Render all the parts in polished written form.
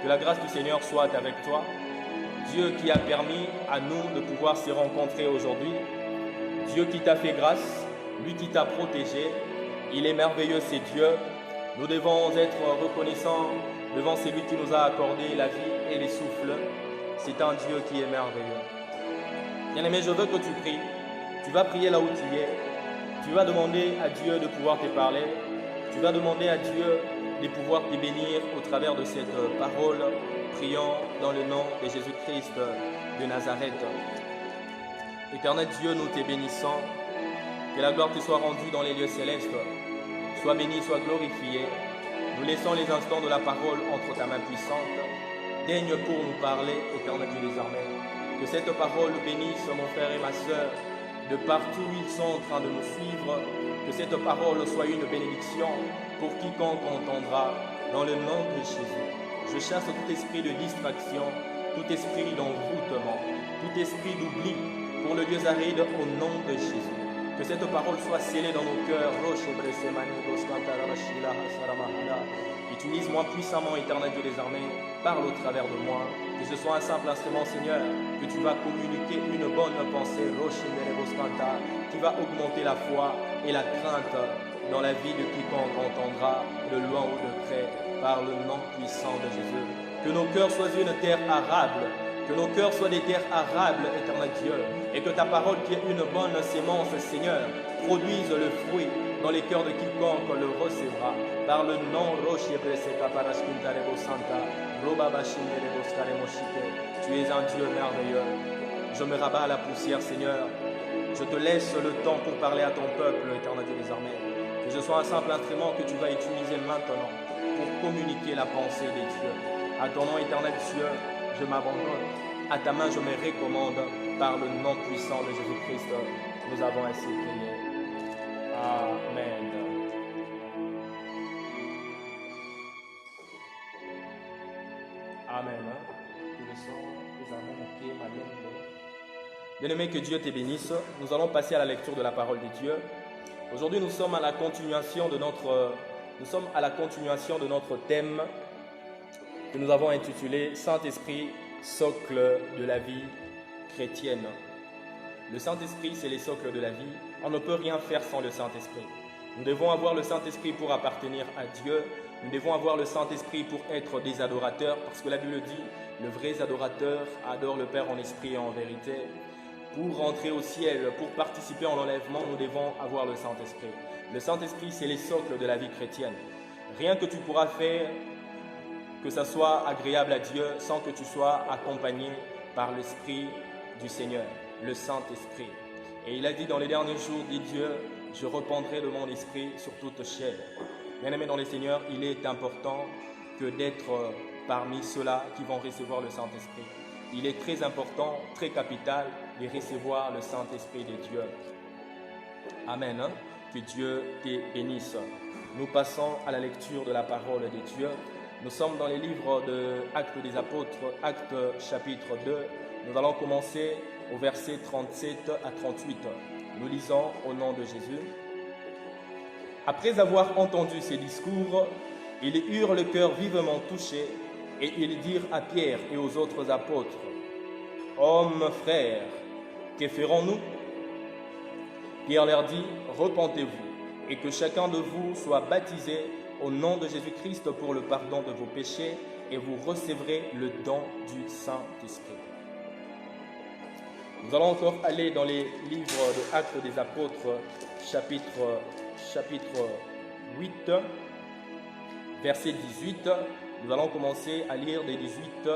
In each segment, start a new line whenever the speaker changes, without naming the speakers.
Que la grâce du Seigneur soit avec toi. Dieu qui a permis à nous de pouvoir se rencontrer aujourd'hui. Dieu qui t'a fait grâce, lui qui t'a protégé. Il est merveilleux, c'est Dieu. Nous devons être reconnaissants devant celui qui nous a accordé la vie et les souffles. C'est un Dieu qui est merveilleux. Bien-aimé, je veux que tu pries. Tu vas prier là où tu es. Tu vas demander à Dieu de pouvoir te parler. Tu vas demander à Dieu de pouvoir te bénir au travers de cette parole. Prions dans le nom de Jésus-Christ de Nazareth. Éternel Dieu, nous te bénissons. Que la gloire te soit rendue dans les lieux célestes. Sois béni, sois glorifié. Nous laissons les instants de la parole entre ta main puissante. Daigne pour nous parler, éternel Dieu des armées. Que cette parole bénisse mon frère et ma sœur de partout où ils sont en train de nous suivre. Que cette parole soit une bénédiction pour quiconque entendra dans le nom de Jésus. Je chasse tout esprit de distraction, tout esprit d'envoûtement, tout esprit d'oubli pour le Dieu aride au nom de Jésus. Que cette parole soit scellée dans nos cœurs. Utilise-moi puissamment, éternel Dieu des armées. Parle au travers de moi. Que ce soit un simple instrument, Seigneur, que tu vas communiquer une bonne pensée, qui va augmenter la foi et la crainte dans la vie de quiconque entendra, de loin ou de près, par le nom puissant de Jésus. Que nos cœurs soient une terre arable. Que nos cœurs soient des terres arables, éternel Dieu, et que ta parole, qui est une bonne sémence, Seigneur, produise le fruit dans les cœurs de quiconque le recevra. Par le nom tu es un Dieu merveilleux. Je me rabats à la poussière, Seigneur. Je te laisse le temps pour parler à ton peuple, éternel Dieu des armées. Que je sois un simple instrument que tu vas utiliser maintenant pour communiquer la pensée des dieux. À ton nom, éternel Dieu, je m'abandonne. À ta main, je me recommande par le nom puissant de Jésus-Christ. Nous avons ainsi prié. Amen. Amen. Bien-aimé, que Dieu te bénisse. Nous allons passer à la lecture de la parole de Dieu. Aujourd'hui, nous sommes à la continuation de notre thème que nous avons intitulé Saint-Esprit, socle de la vie chrétienne. Le Saint-Esprit, c'est les socles de la vie. On ne peut rien faire sans le Saint-Esprit. Nous devons avoir le Saint-Esprit pour appartenir à Dieu. Nous devons avoir le Saint-Esprit pour être des adorateurs, parce que la Bible dit, le vrai adorateur adore le Père en esprit et en vérité. Pour rentrer au ciel, pour participer en l'enlèvement, nous devons avoir le Saint-Esprit. Le Saint-Esprit, c'est les socles de la vie chrétienne. Rien que tu pourras faire, que ça soit agréable à Dieu, sans que tu sois accompagné par l'Esprit du Seigneur, le Saint-Esprit. Et il a dit dans les derniers jours, dit Dieu, je répandrai de mon esprit sur toute chair. Bien-aimés dans le Seigneur, il est important que d'être parmi ceux-là qui vont recevoir le Saint-Esprit. Il est très important, très capital de recevoir le Saint-Esprit de Dieu. Amen. Que Dieu te bénisse. Nous passons à la lecture de la parole de Dieu. Nous sommes dans les livres de Actes des Apôtres, Actes chapitre 2. Nous allons commencer au verset 37 à 38. Nous lisons au nom de Jésus. Après avoir entendu ces discours, ils eurent le cœur vivement touché et ils dirent à Pierre et aux autres apôtres, « Hommes, frères, que ferons-nous » Pierre leur dit, « Repentez-vous et que chacun de vous soit baptisé au nom de Jésus-Christ pour le pardon de vos péchés et vous recevrez le don du Saint-Esprit. » Nous allons encore aller dans les livres de Actes des Apôtres, chapitre 8, verset 18. Nous allons commencer à lire des 18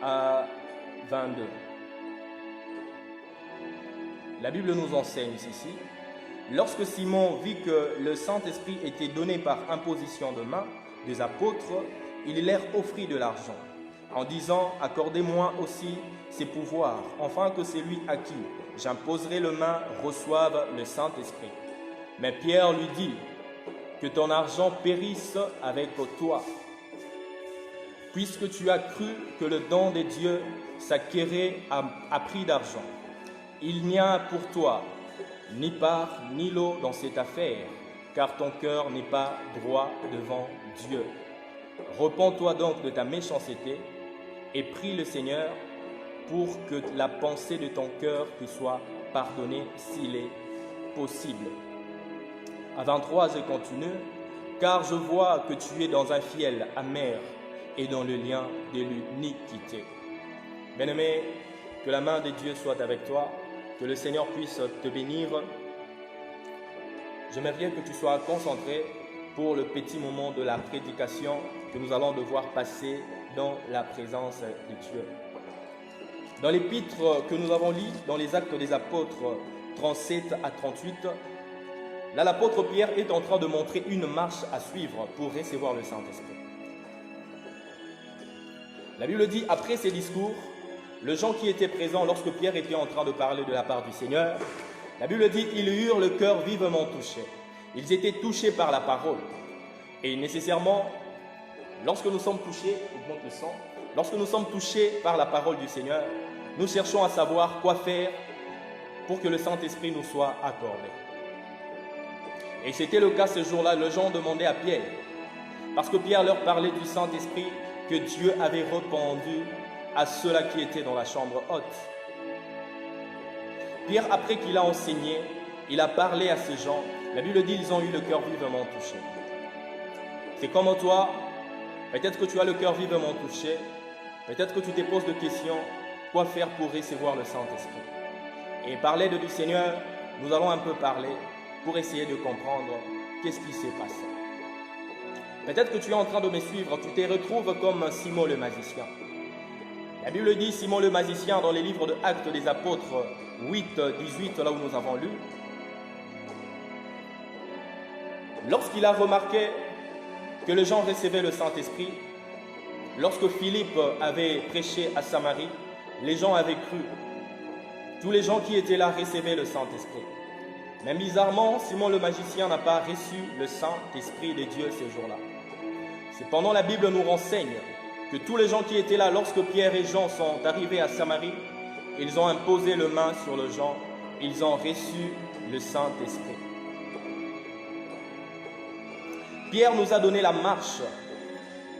à 22. La Bible nous enseigne ceci. Lorsque Simon vit que le Saint-Esprit était donné par imposition de main des apôtres, il leur offrit de l'argent, en disant « Accordez-moi aussi ces pouvoirs, afin que celui à qui j'imposerai le main reçoive le Saint-Esprit. » Mais Pierre lui dit « Que ton argent périsse avec toi, puisque tu as cru que le don de Dieu s'acquérait à prix d'argent. Il n'y a pour toi ni part ni lot dans cette affaire, car ton cœur n'est pas droit devant Dieu. Repens-toi donc de ta méchanceté et prie le Seigneur pour que la pensée de ton cœur te soit pardonnée s'il est possible. À 23, je continue. Car je vois que tu es dans un fiel amer et dans le lien de l'iniquité. Bien-aimé, que la main de Dieu soit avec toi, que le Seigneur puisse te bénir. J'aimerais que tu sois concentré pour le petit moment de la prédication que nous allons devoir passer dans la présence de Dieu. Dans l'épître que nous avons lu dans les Actes des Apôtres 37 à 38, là l'apôtre Pierre est en train de montrer une marche à suivre pour recevoir le Saint-Esprit. La Bible dit, après ces discours, les gens qui étaient présents lorsque Pierre était en train de parler de la part du Seigneur, la Bible dit, ils eurent le cœur vivement touché. Ils étaient touchés par la parole. Et nécessairement, lorsque nous sommes touchés, augmente le son, lorsque nous sommes touchés par la parole du Seigneur, nous cherchons à savoir quoi faire pour que le Saint-Esprit nous soit accordé. Et c'était le cas ce jour-là, les gens demandaient à Pierre, parce que Pierre leur parlait du Saint-Esprit que Dieu avait répandu à ceux-là qui étaient dans la chambre haute. Pierre, après qu'il a enseigné, il a parlé à ces gens. La Bible dit qu'ils ont eu le cœur vivement touché. C'est comme toi, peut-être que tu as le cœur vivement touché, peut-être que tu te poses des questions, quoi faire pour recevoir le Saint-Esprit. Et parler du Seigneur, nous allons un peu parler pour essayer de comprendre qu'est-ce qui s'est passé. Peut-être que tu es en train de me suivre, tu te retrouves comme Simon le magicien. La Bible dit Simon le magicien dans les livres de Actes des Apôtres 8, 18, là où nous avons lu. Lorsqu'il a remarqué que les gens recevaient le Saint-Esprit, lorsque Philippe avait prêché à Samarie, les gens avaient cru. Tous les gens qui étaient là recevaient le Saint-Esprit. Mais bizarrement, Simon le magicien n'a pas reçu le Saint-Esprit de Dieu ces jours-là. Cependant, la Bible nous renseigne que tous les gens qui étaient là, lorsque Pierre et Jean sont arrivés à Samarie, ils ont imposé le main sur les gens, ils ont reçu le Saint-Esprit. Pierre nous a donné la marche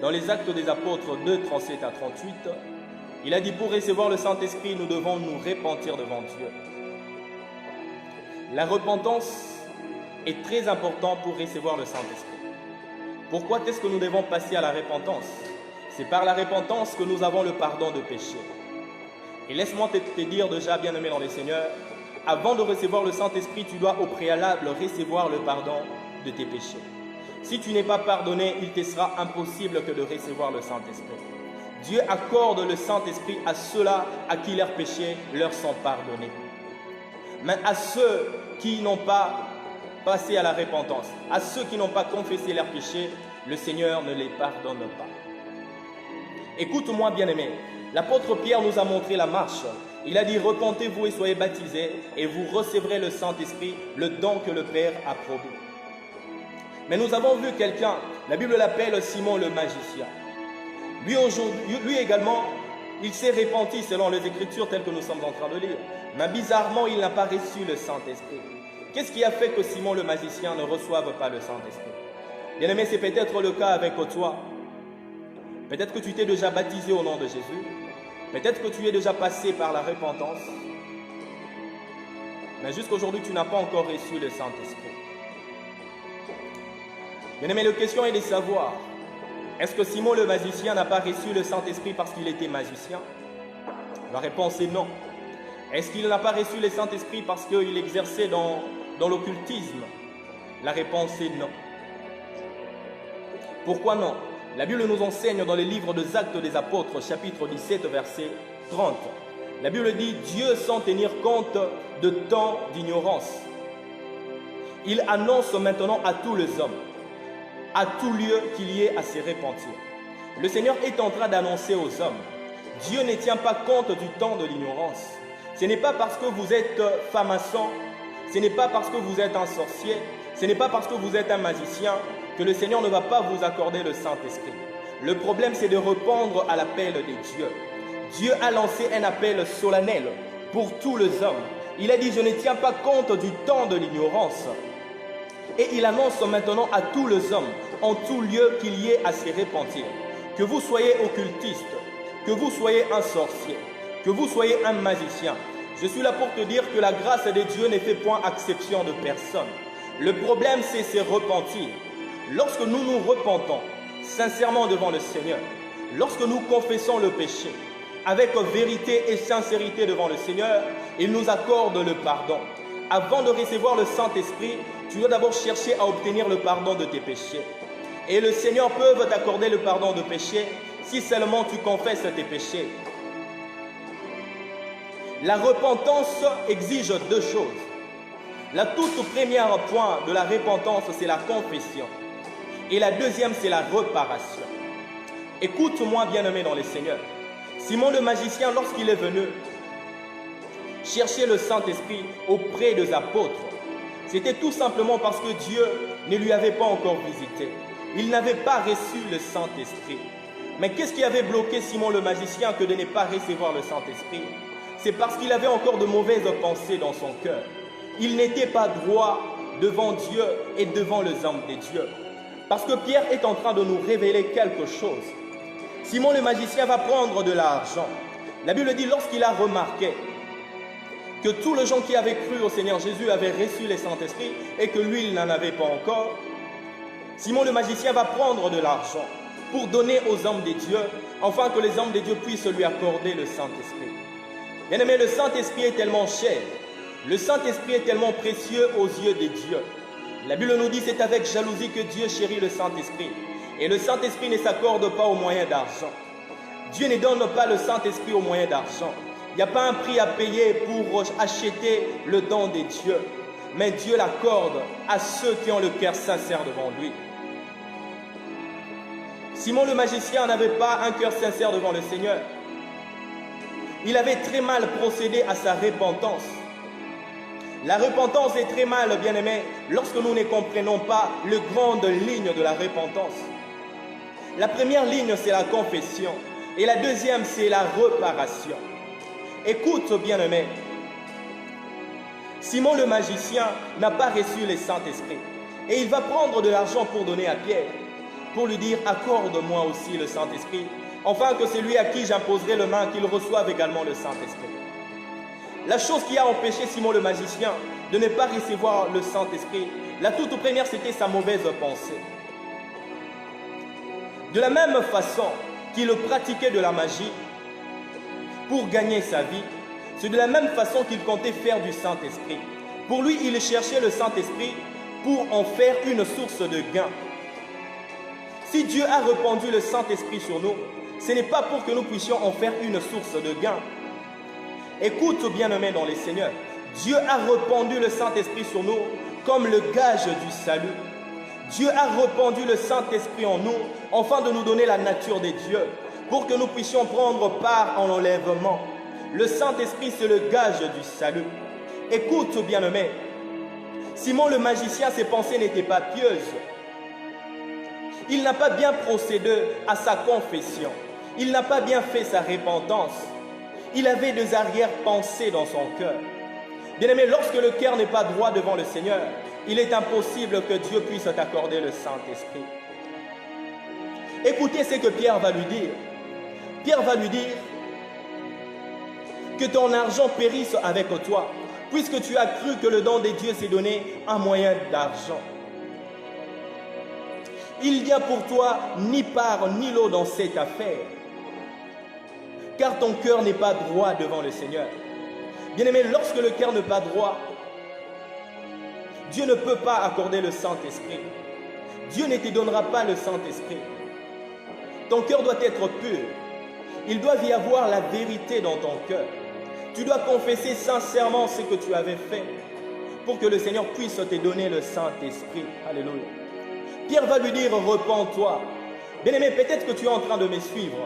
dans les Actes des Apôtres 2, 37 à 38. Il a dit, pour recevoir le Saint-Esprit, nous devons nous repentir devant Dieu. La repentance est très importante pour recevoir le Saint-Esprit. Pourquoi est-ce que nous devons passer à la repentance? C'est par la repentance que nous avons le pardon de péché. Et laisse-moi te dire déjà, bien-aimé dans le Seigneur, avant de recevoir le Saint-Esprit, tu dois au préalable recevoir le pardon de tes péchés. Si tu n'es pas pardonné, il te sera impossible que de recevoir le Saint-Esprit. Dieu accorde le Saint-Esprit à ceux-là à qui leurs péchés leur sont pardonnés. Mais à ceux qui n'ont pas passé à la repentance, à ceux qui n'ont pas confessé leurs péchés, le Seigneur ne les pardonne pas. Écoute-moi, bien-aimé, l'apôtre Pierre nous a montré la marche. Il a dit, repentez-vous et soyez baptisés, et vous recevrez le Saint-Esprit, le don que le Père a promis. Mais nous avons vu quelqu'un, la Bible l'appelle Simon le magicien. Lui également, il s'est repenti selon les Écritures telles que nous sommes en train de lire. Mais bizarrement, il n'a pas reçu le Saint-Esprit. Qu'est-ce qui a fait que Simon le magicien ne reçoive pas le Saint-Esprit? Bien-aimé, c'est peut-être le cas avec toi. Peut-être que tu t'es déjà baptisé au nom de Jésus. Peut-être que tu es déjà passé par la repentance. Mais jusqu'aujourd'hui, tu n'as pas encore reçu le Saint-Esprit. Bien-aimé, la question est de savoir, est-ce que Simon le magicien n'a pas reçu le Saint-Esprit parce qu'il était magicien? La réponse est non. Est-ce qu'il n'a pas reçu le Saint-Esprit parce qu'il exerçait dans l'occultisme? La réponse est non. Pourquoi non? La Bible nous enseigne dans les livres des Actes des Apôtres, chapitre 17, verset 30. La Bible dit, Dieu sans tenir compte de temps d'ignorance. Il annonce maintenant à tous les hommes, à tout lieu qu'il y ait à se repentir. Le Seigneur est en train d'annoncer aux hommes, Dieu ne tient pas compte du temps de l'ignorance. Ce n'est pas parce que vous êtes franc-maçon, ce n'est pas parce que vous êtes un sorcier, ce n'est pas parce que vous êtes un magicien que le Seigneur ne va pas vous accorder le Saint-Esprit. Le problème, c'est de répondre à l'appel de Dieu. Dieu a lancé un appel solennel pour tous les hommes. Il a dit, je ne tiens pas compte du temps de l'ignorance. Et il annonce maintenant à tous les hommes, en tout lieu, qu'il y ait à se repentir. que vous soyez occultiste, que vous soyez un sorcier, que vous soyez un magicien, je suis là pour te dire que la grâce de Dieu ne fait point exception de personne. Le problème, c'est se repentir. Lorsque nous nous repentons sincèrement devant le Seigneur, lorsque nous confessons le péché, avec vérité et sincérité devant le Seigneur, il nous accorde le pardon. Avant de recevoir le Saint-Esprit, tu dois d'abord chercher à obtenir le pardon de tes péchés. Et le Seigneur peut t'accorder le pardon de péché si seulement tu confesses tes péchés. La repentance exige deux choses. La toute première point de la repentance, c'est la confession. Et la deuxième, c'est la réparation. Écoute-moi, bien-aimé dans le Seigneur. Simon le magicien, lorsqu'il est venu chercher le Saint-Esprit auprès des apôtres, c'était tout simplement parce que Dieu ne lui avait pas encore visité. Il n'avait pas reçu le Saint-Esprit. Mais qu'est-ce qui avait bloqué Simon le magicien que de ne pas recevoir le Saint-Esprit? C'est parce qu'il avait encore de mauvaises pensées dans son cœur. Il n'était pas droit devant Dieu et devant les hommes de Dieu. Parce que Pierre est en train de nous révéler quelque chose. Simon le magicien va prendre de l'argent. La Bible dit, lorsqu'il a remarqué que tous les gens qui avaient cru au Seigneur Jésus avaient reçu le Saint-Esprit et que lui, il n'en avait pas encore, Simon le magicien va prendre de l'argent pour donner aux hommes de Dieu, afin que les hommes de Dieu puissent lui accorder le Saint-Esprit. Bien-aimé, le Saint-Esprit est tellement cher, le Saint-Esprit est tellement précieux aux yeux de Dieu. La Bible nous dit, c'est avec jalousie que Dieu chérit le Saint-Esprit. Et le Saint-Esprit ne s'accorde pas au moyen d'argent. Dieu ne donne pas le Saint-Esprit au moyen d'argent. Il n'y a pas un prix à payer pour acheter le don de Dieu. Mais Dieu l'accorde à ceux qui ont le cœur sincère devant lui. Simon le magicien n'avait pas un cœur sincère devant le Seigneur. Il avait très mal procédé à sa repentance. La repentance est très mal, bien-aimé, lorsque nous ne comprenons pas les grandes lignes de la repentance. La première ligne, c'est la confession. Et la deuxième, c'est la réparation. Écoute, bien-aimé, Simon le magicien n'a pas reçu le Saint-Esprit. Et il va prendre de l'argent pour donner à Pierre, pour lui dire, accorde-moi aussi le Saint-Esprit, afin que celui à qui j'imposerai le main, qu'il reçoive également le Saint-Esprit. La chose qui a empêché Simon le magicien de ne pas recevoir le Saint-Esprit, la toute première, c'était sa mauvaise pensée. De la même façon qu'il pratiquait de la magie pour gagner sa vie, c'est de la même façon qu'il comptait faire du Saint-Esprit. Pour lui, il cherchait le Saint-Esprit pour en faire une source de gain. Si Dieu a répandu le Saint-Esprit sur nous, ce n'est pas pour que nous puissions en faire une source de gain. Écoute, bien-aimé dans les Seigneurs, Dieu a répandu le Saint-Esprit sur nous comme le gage du salut. Dieu a répandu le Saint-Esprit en nous, afin de nous donner la nature de Dieu, pour que nous puissions prendre part en l'enlèvement. Le Saint-Esprit, c'est le gage du salut. Écoute, bien-aimé, Simon le magicien, ses pensées n'étaient pas pieuses. Il n'a pas bien procédé à sa confession. Il n'a pas bien fait sa repentance. Il avait des arrière-pensées dans son cœur. Bien-aimé, lorsque le cœur n'est pas droit devant le Seigneur, il est impossible que Dieu puisse t'accorder le Saint-Esprit. Écoutez ce que Pierre va lui dire. Pierre va lui dire que ton argent périsse avec toi, puisque tu as cru que le don de Dieu s'est donné un moyen d'argent. Il n'y a pour toi ni part ni lot dans cette affaire, car ton cœur n'est pas droit devant le Seigneur. Bien-aimé, lorsque le cœur n'est pas droit, Dieu ne peut pas accorder le Saint-Esprit. Dieu ne te donnera pas le Saint-Esprit. Ton cœur doit être pur. Il doit y avoir la vérité dans ton cœur. Tu dois confesser sincèrement ce que tu avais fait pour que le Seigneur puisse te donner le Saint-Esprit. Alléluia. Pierre va lui dire, repens-toi. Bien-aimé, peut-être que tu es en train de me suivre.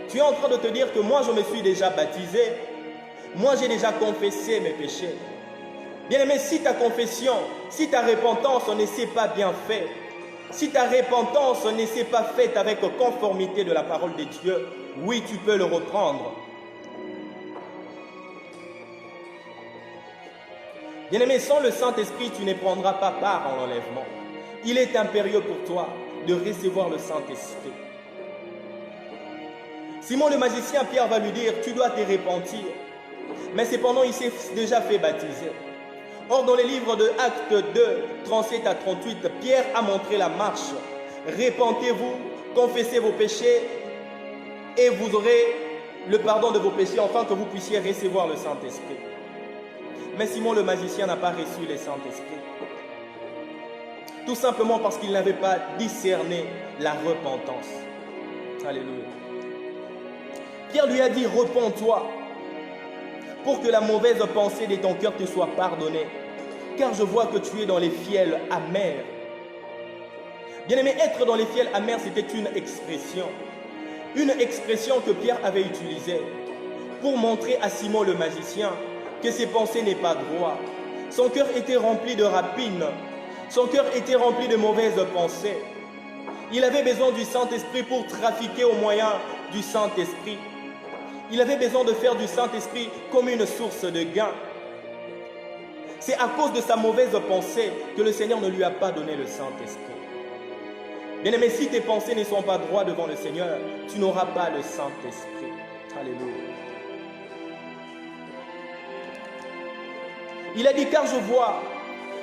Tu es en train de te dire que moi, je me suis déjà baptisé. Moi, j'ai déjà confessé mes péchés. Bien-aimé, si ta confession, si ta repentance ne s'est pas bien faite, si ta repentance ne s'est pas faite avec conformité de la parole de Dieu, oui, tu peux le reprendre. Bien-aimé, sans le Saint-Esprit, tu ne prendras pas part en l'enlèvement. Il est impérieux pour toi de recevoir le Saint-Esprit. Simon le magicien, Pierre va lui dire, tu dois te repentir. Mais cependant, il s'est déjà fait baptiser. Or, dans les livres de Actes 2, 37 à 38, Pierre a montré la marche. Repentez-vous, confessez vos péchés et vous aurez le pardon de vos péchés, afin que vous puissiez recevoir le Saint-Esprit. Mais Simon le magicien n'a pas reçu le Saint-Esprit. Tout simplement parce qu'il n'avait pas discerné la repentance. Alléluia. Pierre lui a dit, repens-toi, pour que la mauvaise pensée de ton cœur te soit pardonnée, car je vois que tu es dans les fiels amers. Bien-aimé, être dans les fiels amers, c'était une expression que Pierre avait utilisée pour montrer à Simon le magicien que ses pensées n'est pas droit. Son cœur était rempli de rapines, son cœur était rempli de mauvaises pensées. Il avait besoin du Saint-Esprit pour trafiquer au moyen du Saint-Esprit. Il avait besoin de faire du Saint-Esprit comme une source de gain. C'est à cause de sa mauvaise pensée que le Seigneur ne lui a pas donné le Saint-Esprit. Bien-aimé, si tes pensées ne sont pas droites devant le Seigneur, tu n'auras pas le Saint-Esprit. Alléluia. Il a dit, car je vois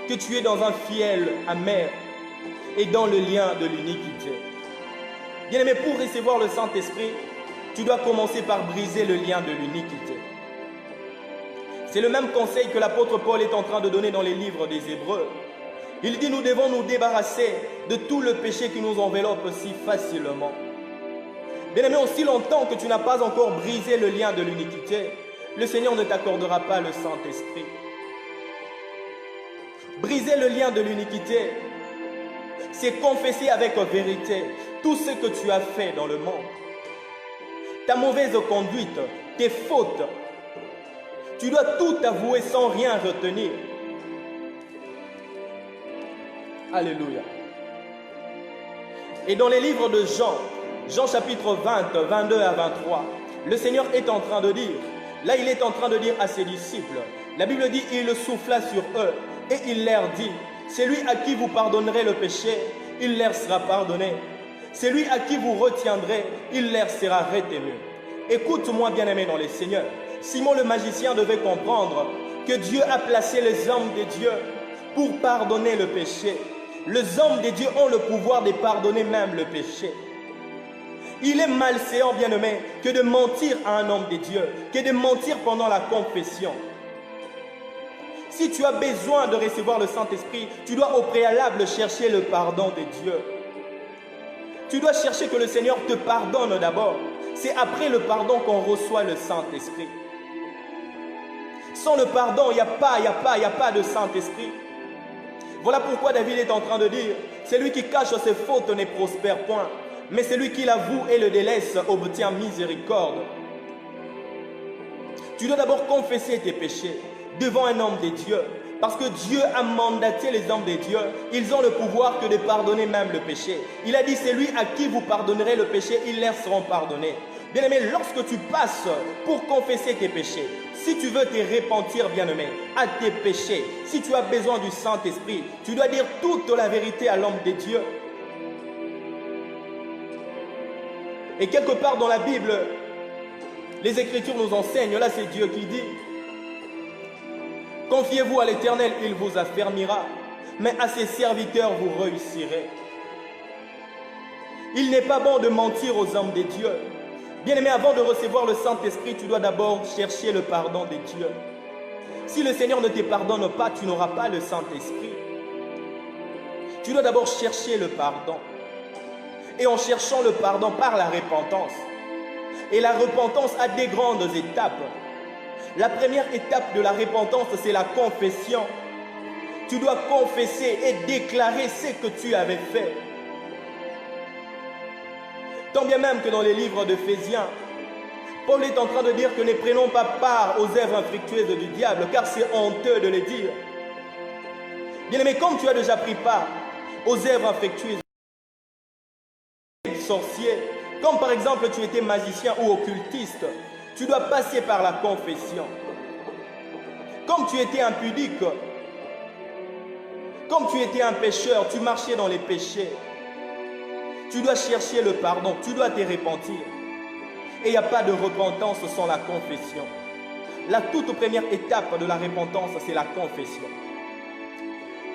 que tu es dans un fiel amer et dans le lien de l'iniquité. Bien-aimé, pour recevoir le Saint-Esprit, tu dois commencer par briser le lien de l'iniquité. C'est le même conseil que l'apôtre Paul est en train de donner dans les livres des Hébreux. Il dit, nous devons nous débarrasser de tout le péché qui nous enveloppe si facilement. Bien-aimé, aussi longtemps que tu n'as pas encore brisé le lien de l'iniquité, le Seigneur ne t'accordera pas le Saint-Esprit. Briser le lien de l'iniquité, c'est confesser avec vérité tout ce que tu as fait dans le monde. Ta mauvaise conduite, tes fautes, tu dois tout avouer sans rien retenir. Alléluia. Et dans les livres de Jean chapitre 20, 22 à 23, le Seigneur est en train de dire, là il est en train de dire à ses disciples, la Bible dit, il souffla sur eux et il leur dit, celui à qui vous pardonnerez le péché, il leur sera pardonné. Celui à qui vous retiendrez, il leur sera retenu. Écoute-moi, bien-aimé dans les Seigneurs. Simon le magicien devait comprendre que Dieu a placé les hommes de Dieu pour pardonner le péché. Les hommes de Dieu ont le pouvoir de pardonner même le péché. Il est malséant, bien-aimé, que de mentir à un homme de Dieu, que de mentir pendant la confession. Si tu as besoin de recevoir le Saint-Esprit, tu dois au préalable chercher le pardon de Dieu. Tu dois chercher que le Seigneur te pardonne d'abord. C'est après le pardon qu'on reçoit le Saint-Esprit. Sans le pardon, il n'y a pas de Saint-Esprit. Voilà pourquoi David est en train de dire, celui qui cache ses fautes ne prospère point, mais celui qui l'avoue et le délaisse obtient miséricorde. Tu dois d'abord confesser tes péchés devant un homme de Dieu, parce que Dieu a mandaté les hommes de Dieu, ils ont le pouvoir que de pardonner même le péché. Il a dit, c'est lui à qui vous pardonnerez le péché, ils leur seront pardonnés. Bien-aimé, lorsque tu passes pour confesser tes péchés, si tu veux te repentir, bien-aimé, à tes péchés, si tu as besoin du Saint-Esprit, tu dois dire toute la vérité à l'homme de Dieu. Et quelque part dans la Bible, les Écritures nous enseignent, là c'est Dieu qui dit, confiez-vous à l'Éternel, il vous affermira, mais à ses serviteurs vous réussirez. Il n'est pas bon de mentir aux hommes de Dieu. Bien-aimé, avant de recevoir le Saint-Esprit, tu dois d'abord chercher le pardon de Dieu. Si le Seigneur ne te pardonne pas, tu n'auras pas le Saint-Esprit. Tu dois d'abord chercher le pardon. Et en cherchant le pardon par la repentance. Et la repentance a des grandes étapes. La première étape de la repentance, c'est la confession. Tu dois confesser et déclarer ce que tu avais fait. Tant bien même que dans les livres d'Éphésiens, Paul est en train de dire que ne prenons pas part aux œuvres infructueuses du diable, car c'est honteux de les dire. Bien-aimé, comme tu as déjà pris part aux œuvres infructueuses, sorcier, comme par exemple tu étais magicien ou occultiste, tu dois passer par la confession. Comme tu étais impudique, comme tu étais un pécheur, tu marchais dans les péchés. Tu dois chercher le pardon, tu dois te repentir. Et il n'y a pas de repentance sans la confession. La toute première étape de la repentance, c'est la confession.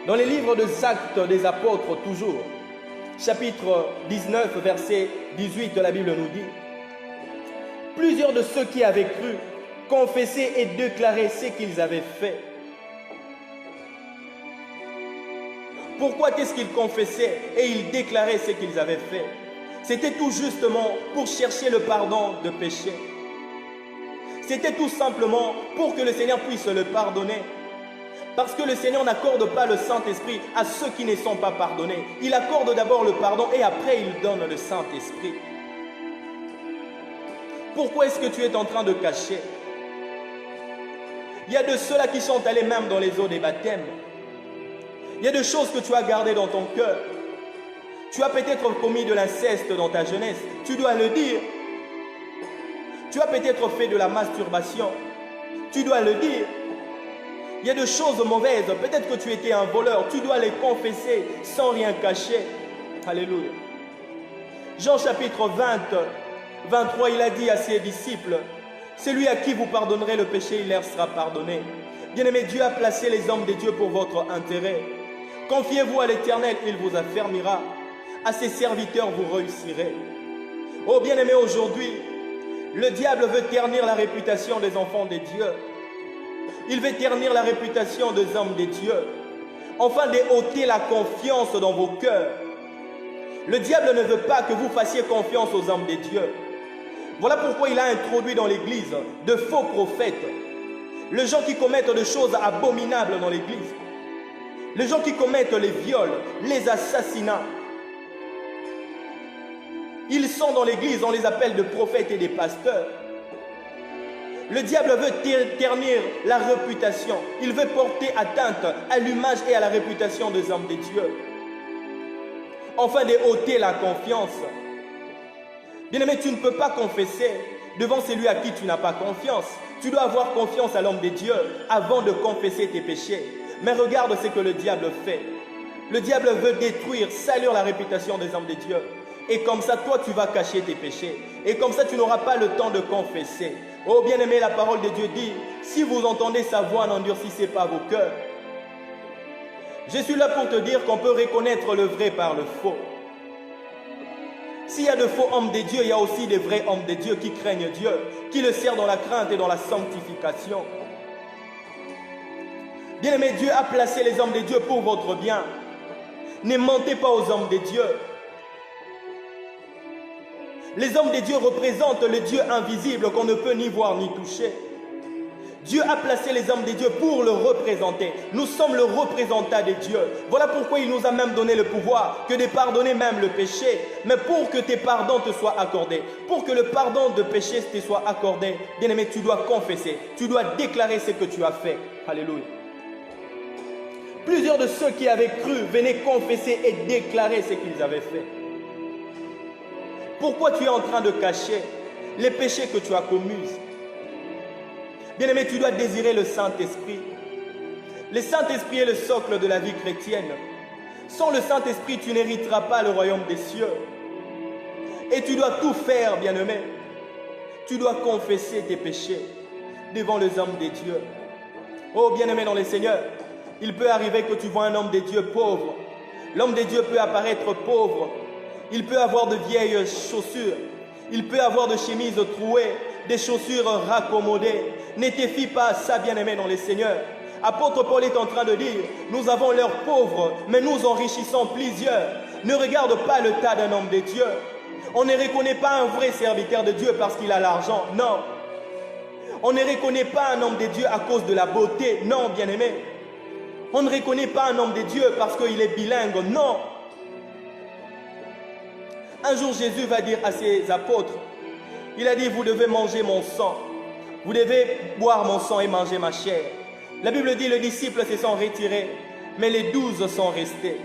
Dans les livres des Actes des Apôtres, toujours, chapitre 19, verset 18, la Bible nous dit: plusieurs de ceux qui avaient cru confessaient et déclaraient ce qu'ils avaient fait. Pourquoi qu'est-ce qu'ils confessaient et ils déclaraient ce qu'ils avaient fait? C'était tout justement pour chercher le pardon de péché. C'était tout simplement pour que le Seigneur puisse le pardonner. Parce que le Seigneur n'accorde pas le Saint-Esprit à ceux qui ne sont pas pardonnés. Il accorde d'abord le pardon et après il donne le Saint-Esprit. Pourquoi est-ce que tu es en train de cacher? Il y a de ceux-là qui sont allés même dans les eaux des baptêmes. Il y a des choses que tu as gardées dans ton cœur. Tu as peut-être commis de l'inceste dans ta jeunesse. Tu dois le dire. Tu as peut-être fait de la masturbation. Tu dois le dire. Il y a des choses mauvaises. Peut-être que tu étais un voleur. Tu dois les confesser sans rien cacher. Alléluia. Jean chapitre 20, 23, il a dit à ses disciples: celui à qui vous pardonnerez le péché, il leur sera pardonné. Bien-aimé, Dieu a placé les hommes de Dieu pour votre intérêt. Confiez-vous à l'Éternel, il vous affermira. À ses serviteurs, vous réussirez. Oh bien-aimé, aujourd'hui, le diable veut ternir la réputation des enfants de Dieu. Il veut ternir la réputation des hommes de Dieu. Enfin, d'ôter la confiance dans vos cœurs. Le diable ne veut pas que vous fassiez confiance aux hommes de Dieu. Voilà pourquoi il a introduit dans l'Église de faux prophètes. Les gens qui commettent des choses abominables dans l'Église. Les gens qui commettent les viols, les assassinats. Ils sont dans l'Église, on les appelle des prophètes et des pasteurs. Le diable veut ternir la réputation. Il veut porter atteinte à l'image et à la réputation des hommes de Dieu. Enfin, d'ôter la confiance. Bien-aimé, tu ne peux pas confesser devant celui à qui tu n'as pas confiance. Tu dois avoir confiance à l'homme de Dieu avant de confesser tes péchés. Mais regarde ce que le diable fait. Le diable veut détruire, salir la réputation des hommes de Dieu. Et comme ça, toi, tu vas cacher tes péchés. Et comme ça, tu n'auras pas le temps de confesser. Oh, bien-aimé, la parole de Dieu dit: si vous entendez sa voix, n'endurcissez pas vos cœurs. Je suis là pour te dire qu'on peut reconnaître le vrai par le faux. S'il y a de faux hommes de Dieu, il y a aussi des vrais hommes de Dieu qui craignent Dieu, qui le servent dans la crainte et dans la sanctification. Bien-aimé, Dieu a placé les hommes de Dieu pour votre bien. Ne mentez pas aux hommes de Dieu. Les hommes de Dieu représentent le Dieu invisible qu'on ne peut ni voir ni toucher. Dieu a placé les hommes de Dieu pour le représenter. Nous sommes le représentant de Dieu. Voilà pourquoi il nous a même donné le pouvoir que de pardonner même le péché. Mais pour que tes pardons te soient accordés, pour que le pardon de péché te soit accordé, bien-aimé, tu dois confesser. Tu dois déclarer ce que tu as fait. Alléluia. Plusieurs de ceux qui avaient cru venaient confesser et déclarer ce qu'ils avaient fait. Pourquoi tu es en train de cacher les péchés que tu as commis? Bien-aimé, tu dois désirer le Saint-Esprit. Le Saint-Esprit est le socle de la vie chrétienne. Sans le Saint-Esprit, tu n'hériteras pas le royaume des cieux. Et tu dois tout faire, bien-aimé. Tu dois confesser tes péchés devant les hommes de Dieu. Oh, bien-aimé dans le Seigneur, il peut arriver que tu vois un homme de Dieu pauvre. L'homme de Dieu peut apparaître pauvre. Il peut avoir de vieilles chaussures. Il peut avoir de chemises trouées, des chaussures raccommodées. Ne te fie pas à ça, bien-aimé dans le Seigneur. Apôtre Paul est en train de dire: nous avons l'air pauvres, mais nous enrichissons plusieurs. Ne regarde pas le tas d'un homme de Dieu. On ne reconnaît pas un vrai serviteur de Dieu parce qu'il a l'argent. Non. On ne reconnaît pas un homme de Dieu à cause de la beauté. Non, bien-aimé. On ne reconnaît pas un homme de Dieu parce qu'il est bilingue. Non. Un jour, Jésus va dire à ses apôtres, il a dit: vous devez manger mon sang. Vous devez boire mon sang et manger ma chair. La Bible dit: les disciples se sont retirés, mais les 12 sont restés.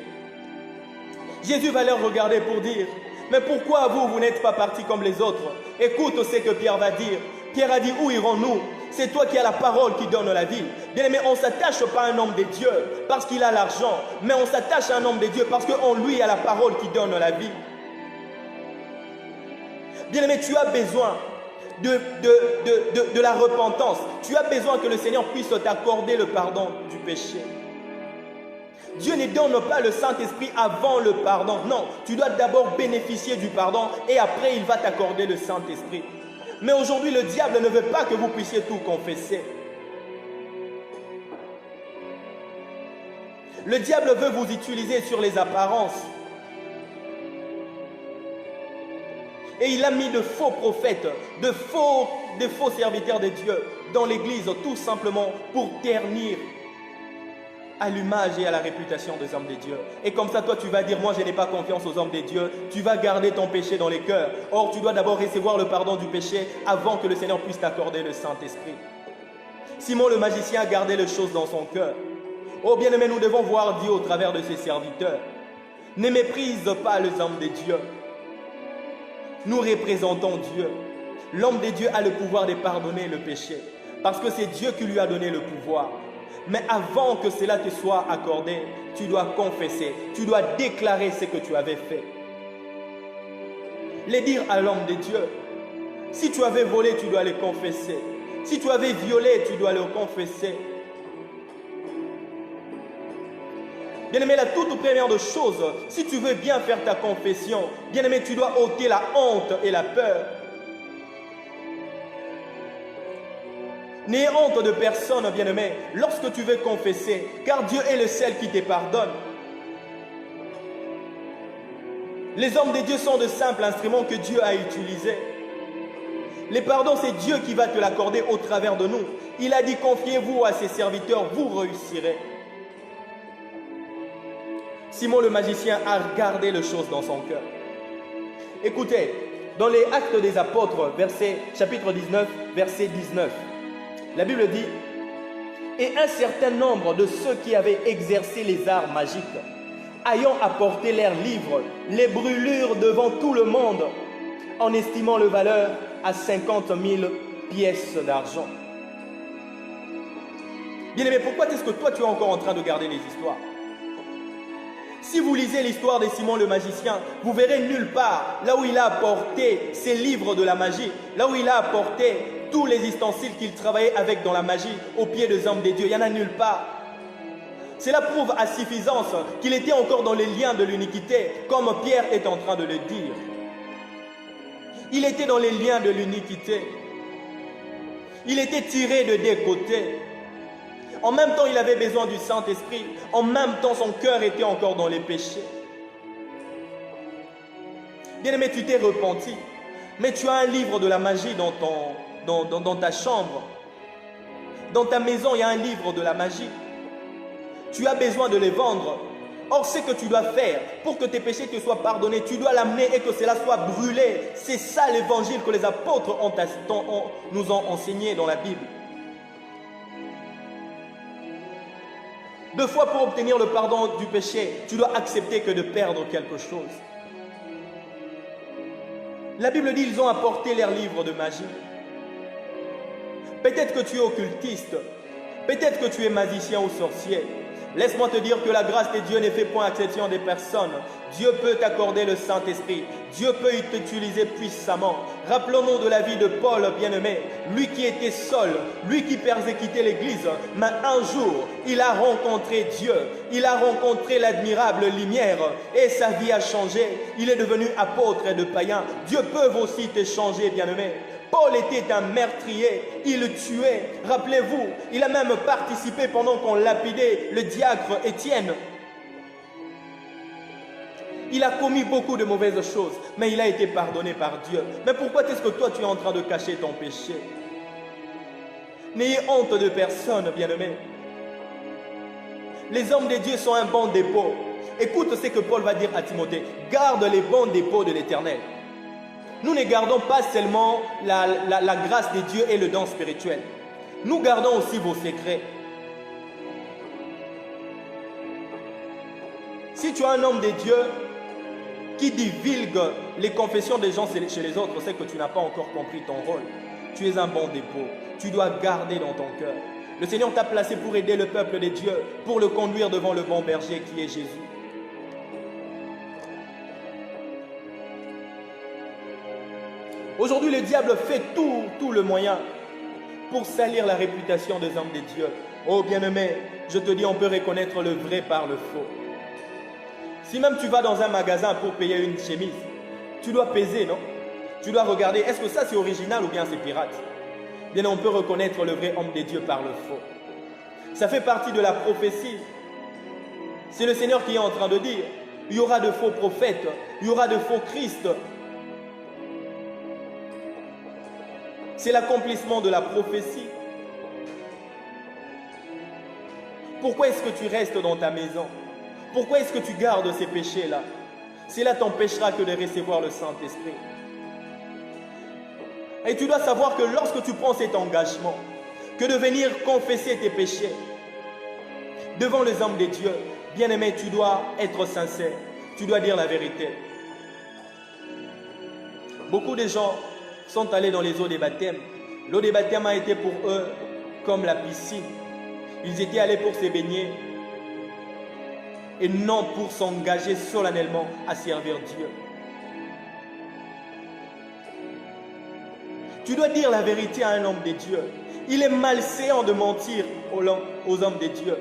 Jésus va leur regarder pour dire: mais pourquoi vous n'êtes pas partis comme les autres? Écoute ce que Pierre va dire. Pierre a dit: où irons-nous? C'est toi qui as la parole qui donne la vie. Bien aimé, on ne s'attache pas à un homme de Dieu parce qu'il a l'argent, mais on s'attache à un homme de Dieu parce qu'en lui a la parole qui donne la vie. Bien aimé, tu as besoin de la repentance. Tu as besoin que le Seigneur puisse t'accorder le pardon du péché. Dieu ne donne pas le Saint-Esprit avant le pardon. Non, tu dois d'abord bénéficier du pardon et après il va t'accorder le Saint-Esprit. Mais aujourd'hui, le diable ne veut pas que vous puissiez tout confesser. Le diable veut vous utiliser sur les apparences. Et il a mis de faux prophètes, de faux serviteurs de Dieu dans l'église, tout simplement pour ternir à l'image et à la réputation des hommes de Dieu. Et comme ça, toi, tu vas dire, moi, je n'ai pas confiance aux hommes de Dieu. Tu vas garder ton péché dans les cœurs. Or, tu dois d'abord recevoir le pardon du péché avant que le Seigneur puisse t'accorder le Saint-Esprit. Simon le magicien a gardé les choses dans son cœur. Oh bien-aimé, nous devons voir Dieu au travers de ses serviteurs. Ne méprise pas les hommes de Dieu. Nous représentons Dieu. L'homme de Dieu a le pouvoir de pardonner le péché. Parce que c'est Dieu qui lui a donné le pouvoir. Mais avant que cela te soit accordé, tu dois confesser. Tu dois déclarer ce que tu avais fait. Les dire à l'homme de Dieu. Si tu avais volé, tu dois le confesser. Si tu avais violé, tu dois le confesser. Bien-aimé, la toute première de choses, si tu veux bien faire ta confession, bien-aimé, tu dois ôter la honte et la peur. N'aie honte de personne, bien-aimé, lorsque tu veux confesser, car Dieu est le seul qui te pardonne. Les hommes de Dieu sont de simples instruments que Dieu a utilisés. Les pardons, c'est Dieu qui va te l'accorder au travers de nous. Il a dit, confiez-vous à ses serviteurs, vous réussirez. Simon le magicien a gardé les choses dans son cœur. Écoutez, dans les Actes des Apôtres, chapitre 19, verset 19, la Bible dit « Et un certain nombre de ceux qui avaient exercé les arts magiques, ayant apporté leurs livres, les brûlurent devant tout le monde, en estimant le valeur à 50 000 pièces d'argent. » Bien-aimé, pourquoi est-ce que toi tu es encore en train de garder les histoires? Si vous lisez l'histoire de Simon le magicien, vous verrez nulle part, là où il a apporté ses livres de la magie, là où il a apporté tous les ustensiles qu'il travaillait avec dans la magie, aux pieds des hommes de Dieu, il n'y en a nulle part. Cela prouve à suffisance qu'il était encore dans les liens de l'iniquité, comme Pierre est en train de le dire. Il était dans les liens de l'iniquité. Il était tiré de deux côtés. En même temps, il avait besoin du Saint-Esprit. En même temps, son cœur était encore dans les péchés. Bien-aimé, tu t'es repenti. Mais tu as un livre de la magie dans ta chambre. Dans ta maison, il y a un livre de la magie. Tu as besoin de les vendre. Or, ce que tu dois faire pour que tes péchés te soient pardonnés, tu dois l'amener et que cela soit brûlé. C'est ça l'évangile que les apôtres nous ont enseigné dans la Bible. Deux fois pour obtenir le pardon du péché, tu dois accepter que de perdre quelque chose. La Bible dit qu'ils ont apporté leurs livres de magie. Peut-être que tu es occultiste, peut-être que tu es magicien ou sorcier. Laisse-moi te dire que la grâce de Dieu ne fait point exception des personnes. Dieu peut t'accorder le Saint-Esprit. Dieu peut t'utiliser puissamment. Rappelons-nous de la vie de Paul, bien-aimé. Lui qui était seul, lui qui persécutait l'Église. Mais un jour, il a rencontré Dieu. Il a rencontré l'admirable lumière. Et sa vie a changé. Il est devenu apôtre de païens. Dieu peut aussi te changer, bien-aimé. Paul était un meurtrier, il tuait. Rappelez-vous, il a même participé pendant qu'on lapidait le diacre Étienne. Il a commis beaucoup de mauvaises choses, mais il a été pardonné par Dieu. Mais pourquoi est-ce que toi tu es en train de cacher ton péché? N'ayez honte de personne, bien-aimé. Les hommes de Dieu sont un bon dépôt. Écoute ce que Paul va dire à Timothée. Garde les bons dépôts de l'Éternel. Nous ne gardons pas seulement la grâce de Dieu et le don spirituel. Nous gardons aussi vos secrets. Si tu as un homme de Dieu qui divulgue les confessions des gens chez les autres, c'est que tu n'as pas encore compris ton rôle. Tu es un bon dépôt. Tu dois garder dans ton cœur. Le Seigneur t'a placé pour aider le peuple de Dieu, pour le conduire devant le bon berger qui est Jésus. Aujourd'hui, le diable fait tout le moyen pour salir la réputation des hommes de Dieu. Oh bien-aimé, je te dis, on peut reconnaître le vrai par le faux. Si même tu vas dans un magasin pour payer une chemise, tu dois peser, non? Tu dois regarder, est-ce que ça c'est original ou bien c'est pirate? Bien, on peut reconnaître le vrai homme de Dieu par le faux. Ça fait partie de la prophétie. C'est le Seigneur qui est en train de dire, il y aura de faux prophètes, il y aura de faux Christ. C'est l'accomplissement de la prophétie. Pourquoi est-ce que tu restes dans ta maison? Pourquoi est-ce que tu gardes ces péchés-là? Cela t'empêchera que de recevoir le Saint-Esprit. Et tu dois savoir que lorsque tu prends cet engagement, que de venir confesser tes péchés devant les hommes de Dieu, bien-aimé, tu dois être sincère. Tu dois dire la vérité. Beaucoup de gens sont allés dans les eaux des baptêmes. L'eau des baptêmes a été pour eux comme la piscine. Ils étaient allés pour se baigner et non pour s'engager solennellement à servir Dieu. Tu dois dire la vérité à un homme de Dieu. Il est malséant de mentir aux hommes de Dieu.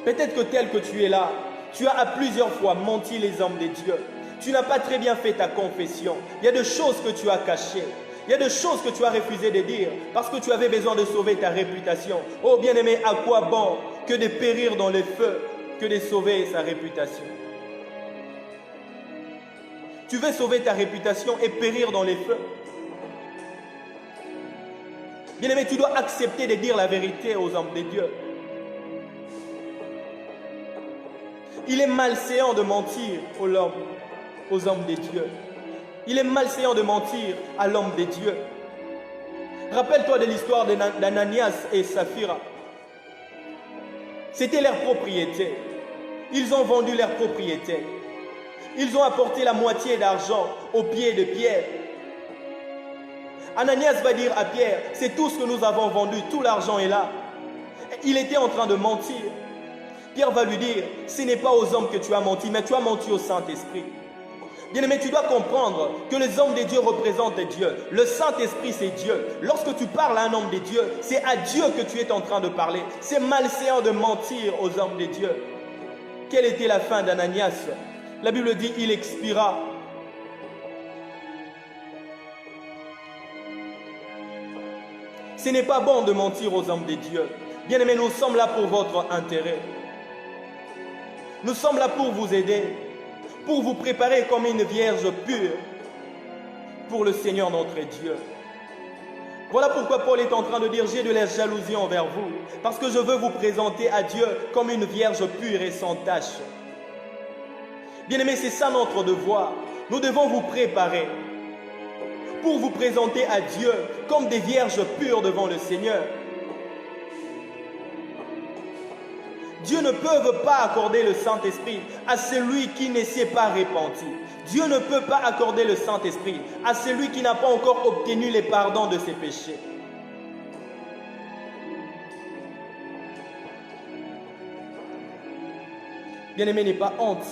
Peut-être que tel que tu es là, tu as à plusieurs fois menti les hommes de Dieu. Tu n'as pas très bien fait ta confession. Il y a des choses que tu as cachées. Il y a des choses que tu as refusé de dire parce que tu avais besoin de sauver ta réputation. Oh bien-aimé, à quoi bon que de périr dans le feu, que de sauver sa réputation? Tu veux sauver ta réputation et périr dans les feux? Bien-aimé, tu dois accepter de dire la vérité aux hommes de Dieu. Il est malséant de mentir aux hommes de Dieu. Il est malséant de mentir à l'homme de Dieu. Rappelle-toi de l'histoire d'Ananias et Saphira. C'était leur propriété. Ils ont vendu leur propriété. Ils ont apporté la moitié d'argent aux pieds de Pierre. Ananias va dire à Pierre, c'est tout ce que nous avons vendu, tout l'argent est là. Il était en train de mentir. Pierre va lui dire, ce n'est pas aux hommes que tu as menti, mais tu as menti au Saint-Esprit. Bien-aimé, tu dois comprendre que les hommes de Dieu représentent Dieu. Le Saint-Esprit, c'est Dieu. Lorsque tu parles à un homme de Dieu, c'est à Dieu que tu es en train de parler. C'est malséant de mentir aux hommes de Dieu. Quelle était la fin d'Ananias? La Bible dit, il expira. Ce n'est pas bon de mentir aux hommes de Dieu. Bien-aimés, nous sommes là pour votre intérêt. Nous sommes là pour vous aider, pour vous préparer comme une vierge pure pour le Seigneur notre Dieu. Voilà pourquoi Paul est en train de dire, j'ai de la jalousie envers vous, parce que je veux vous présenter à Dieu comme une vierge pure et sans tache. Bien-aimés, c'est ça notre devoir. Nous devons vous préparer pour vous présenter à Dieu comme des vierges pures devant le Seigneur. Dieu ne peut pas accorder le Saint-Esprit à celui qui ne s'est pas repenti. Dieu ne peut pas accorder le Saint-Esprit à celui qui n'a pas encore obtenu les pardons de ses péchés. Bien-aimé, n'aie pas honte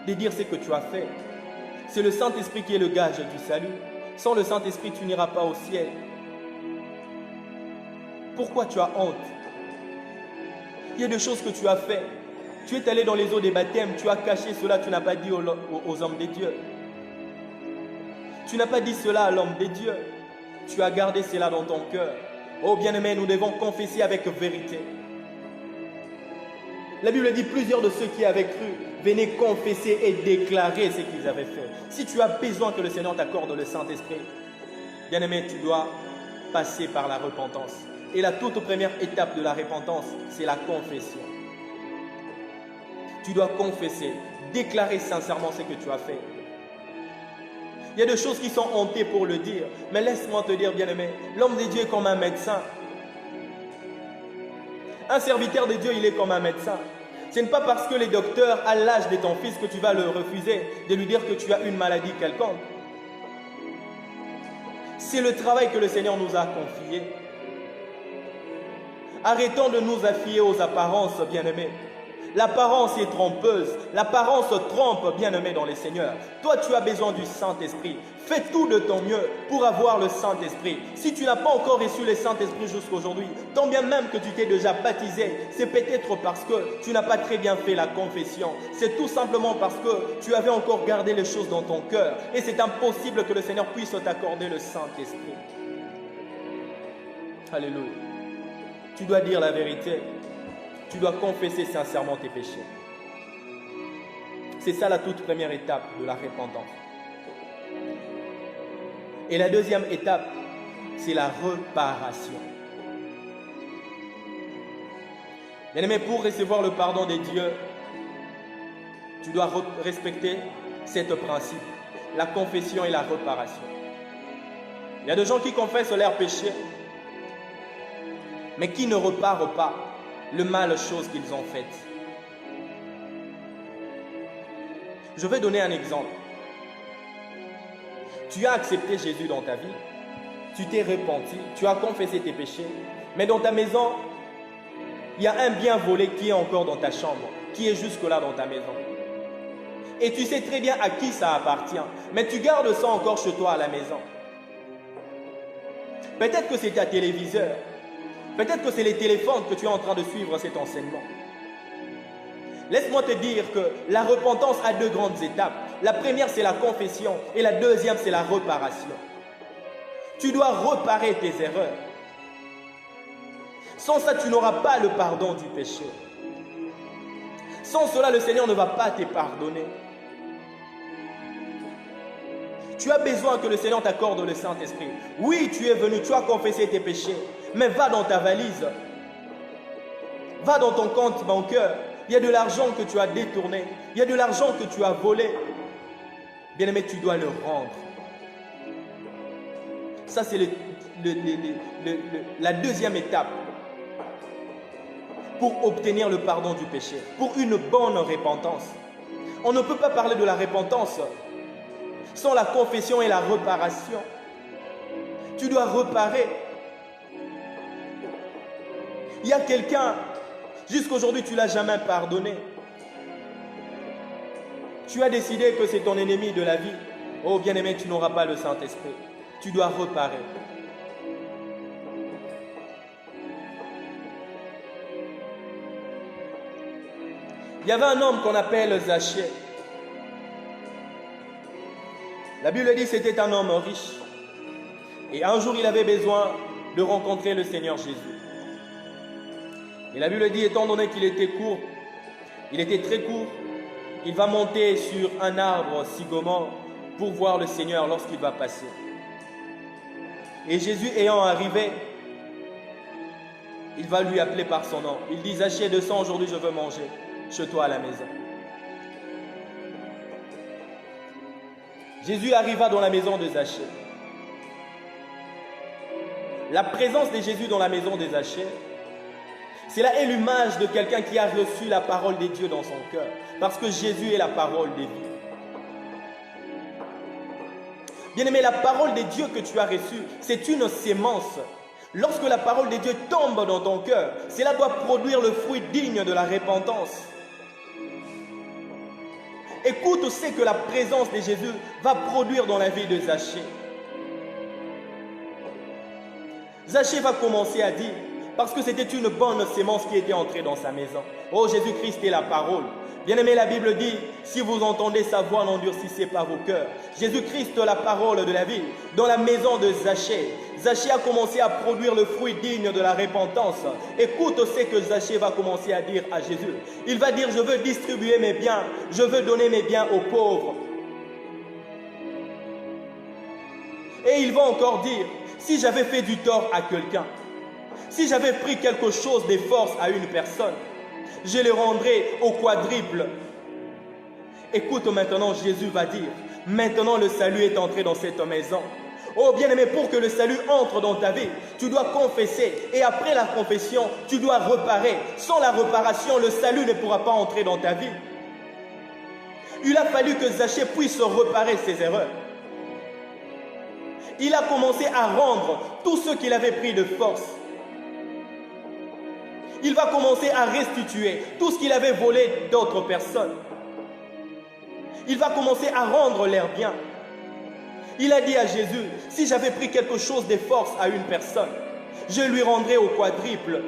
de dire ce que tu as fait. C'est le Saint-Esprit qui est le gage du salut. Sans le Saint-Esprit, tu n'iras pas au ciel. Pourquoi tu as honte? Il y a des choses que tu as fait. Tu es allé dans les eaux des baptêmes, tu as caché cela, tu n'as pas dit aux hommes de Dieu. Tu n'as pas dit cela à l'homme de Dieu. Tu as gardé cela dans ton cœur. Oh bien-aimé, nous devons confesser avec vérité. La Bible dit, plusieurs de ceux qui avaient cru venaient confesser et déclarer ce qu'ils avaient fait. Si tu as besoin que le Seigneur t'accorde le Saint-Esprit, bien-aimé, tu dois passer par la repentance. Et la toute première étape de la repentance, c'est la confession. Tu dois confesser, déclarer sincèrement ce que tu as fait. Il y a des choses qui sont hontées pour le dire, mais laisse-moi te dire, bien-aimé, l'homme de Dieu est comme un médecin. Un serviteur de Dieu, il est comme un médecin. Ce n'est pas parce que le docteur a l'âge de ton fils que tu vas le refuser de lui dire que tu as une maladie quelconque. C'est le travail que le Seigneur nous a confié. Arrêtons de nous affier aux apparences, bien-aimés. L'apparence est trompeuse. L'apparence trompe, bien-aimé dans les Seigneurs. Toi, tu as besoin du Saint-Esprit. Fais tout de ton mieux pour avoir le Saint-Esprit. Si tu n'as pas encore reçu le Saint-Esprit jusqu'à aujourd'hui, tant bien même que tu t'es déjà baptisé, c'est peut-être parce que tu n'as pas très bien fait la confession. C'est tout simplement parce que tu avais encore gardé les choses dans ton cœur. Et c'est impossible que le Seigneur puisse t'accorder le Saint-Esprit. Alléluia. Tu dois dire la vérité. Tu dois confesser sincèrement tes péchés. C'est ça la toute première étape de la repentance. Et la deuxième étape, c'est la réparation. Bien-aimé, pour recevoir le pardon de Dieu, tu dois respecter cet principe, la confession et la réparation. Il y a des gens qui confessent leurs péchés, mais qui ne réparent pas le mal chose qu'ils ont faite. Je vais donner un exemple. Tu as accepté Jésus dans ta vie, tu t'es repenti, tu as confessé tes péchés, mais dans ta maison, il y a un bien volé qui est encore dans ta chambre, qui est jusque-là dans ta maison. Et tu sais très bien à qui ça appartient, mais tu gardes ça encore chez toi à la maison. Peut-être que c'est ta téléviseur, peut-être que c'est les téléphones que tu es en train de suivre cet enseignement. Laisse-moi te dire que la repentance a deux grandes étapes. La première, c'est la confession et la deuxième, c'est la réparation. Tu dois réparer tes erreurs. Sans ça, tu n'auras pas le pardon du péché. Sans cela, le Seigneur ne va pas te pardonner. Tu as besoin que le Seigneur t'accorde le Saint-Esprit. Oui, tu es venu, tu as confessé tes péchés, mais va dans ta valise. Va dans ton compte bancaire. Il y a de l'argent que tu as détourné. Il y a de l'argent que tu as volé. Bien-aimé, tu dois le rendre. Ça, c'est la deuxième étape pour obtenir le pardon du péché, pour une bonne repentance. On ne peut pas parler de la repentance sans la confession et la réparation. Tu dois réparer. Il y a quelqu'un, jusqu'aujourd'hui, tu ne l'as jamais pardonné. Tu as décidé que c'est ton ennemi de la vie. Oh bien-aimé, tu n'auras pas le Saint-Esprit. Tu dois réparer. Il y avait un homme qu'on appelle Zachée. La Bible dit que c'était un homme riche. Et un jour, il avait besoin de rencontrer le Seigneur Jésus. Et la Bible dit, étant donné qu'il était court, il était très court, il va monter sur un arbre sycomore pour voir le Seigneur lorsqu'il va passer. Et Jésus ayant arrivé, il va lui appeler par son nom. Il dit, Zachée, descends, aujourd'hui je veux manger chez toi à la maison. Jésus arriva dans la maison de Zachée. La présence de Jésus dans la maison de Zachée, c'est là l'image de quelqu'un qui a reçu la parole de Dieu dans son cœur. Parce que Jésus est la parole de vie. Bien-aimé, la parole de Dieu que tu as reçue, c'est une sémence. Lorsque la parole de Dieu tombe dans ton cœur, cela doit produire le fruit digne de la repentance. Écoute ce que la présence de Jésus va produire dans la vie de Zachée. Zachée va commencer à dire, parce que c'était une bonne sémence qui était entrée dans sa maison. Oh, Jésus-Christ est la parole. Bien-aimé, la Bible dit, si vous entendez sa voix, n'endurcissez pas vos cœurs. Jésus-Christ, la parole de la vie, dans la maison de Zachée. Zachée a commencé à produire le fruit digne de la repentance. Écoute ce que Zachée va commencer à dire à Jésus. Il va dire, je veux distribuer mes biens, je veux donner mes biens aux pauvres. Et il va encore dire, si j'avais fait du tort à quelqu'un, si j'avais pris quelque chose de force à une personne, je le rendrai au quadruple. Écoute maintenant, Jésus va dire, maintenant le salut est entré dans cette maison. Oh bien-aimé, pour que le salut entre dans ta vie, tu dois confesser. Et après la confession, tu dois réparer. Sans la réparation, le salut ne pourra pas entrer dans ta vie. Il a fallu que Zachée puisse réparer ses erreurs. Il a commencé à rendre tout ce qu'il avait pris de force. Il va commencer à restituer tout ce qu'il avait volé d'autres personnes. Il va commencer à rendre leurs biens. Il a dit à Jésus, si j'avais pris quelque chose de force à une personne, je lui rendrai au quadruple.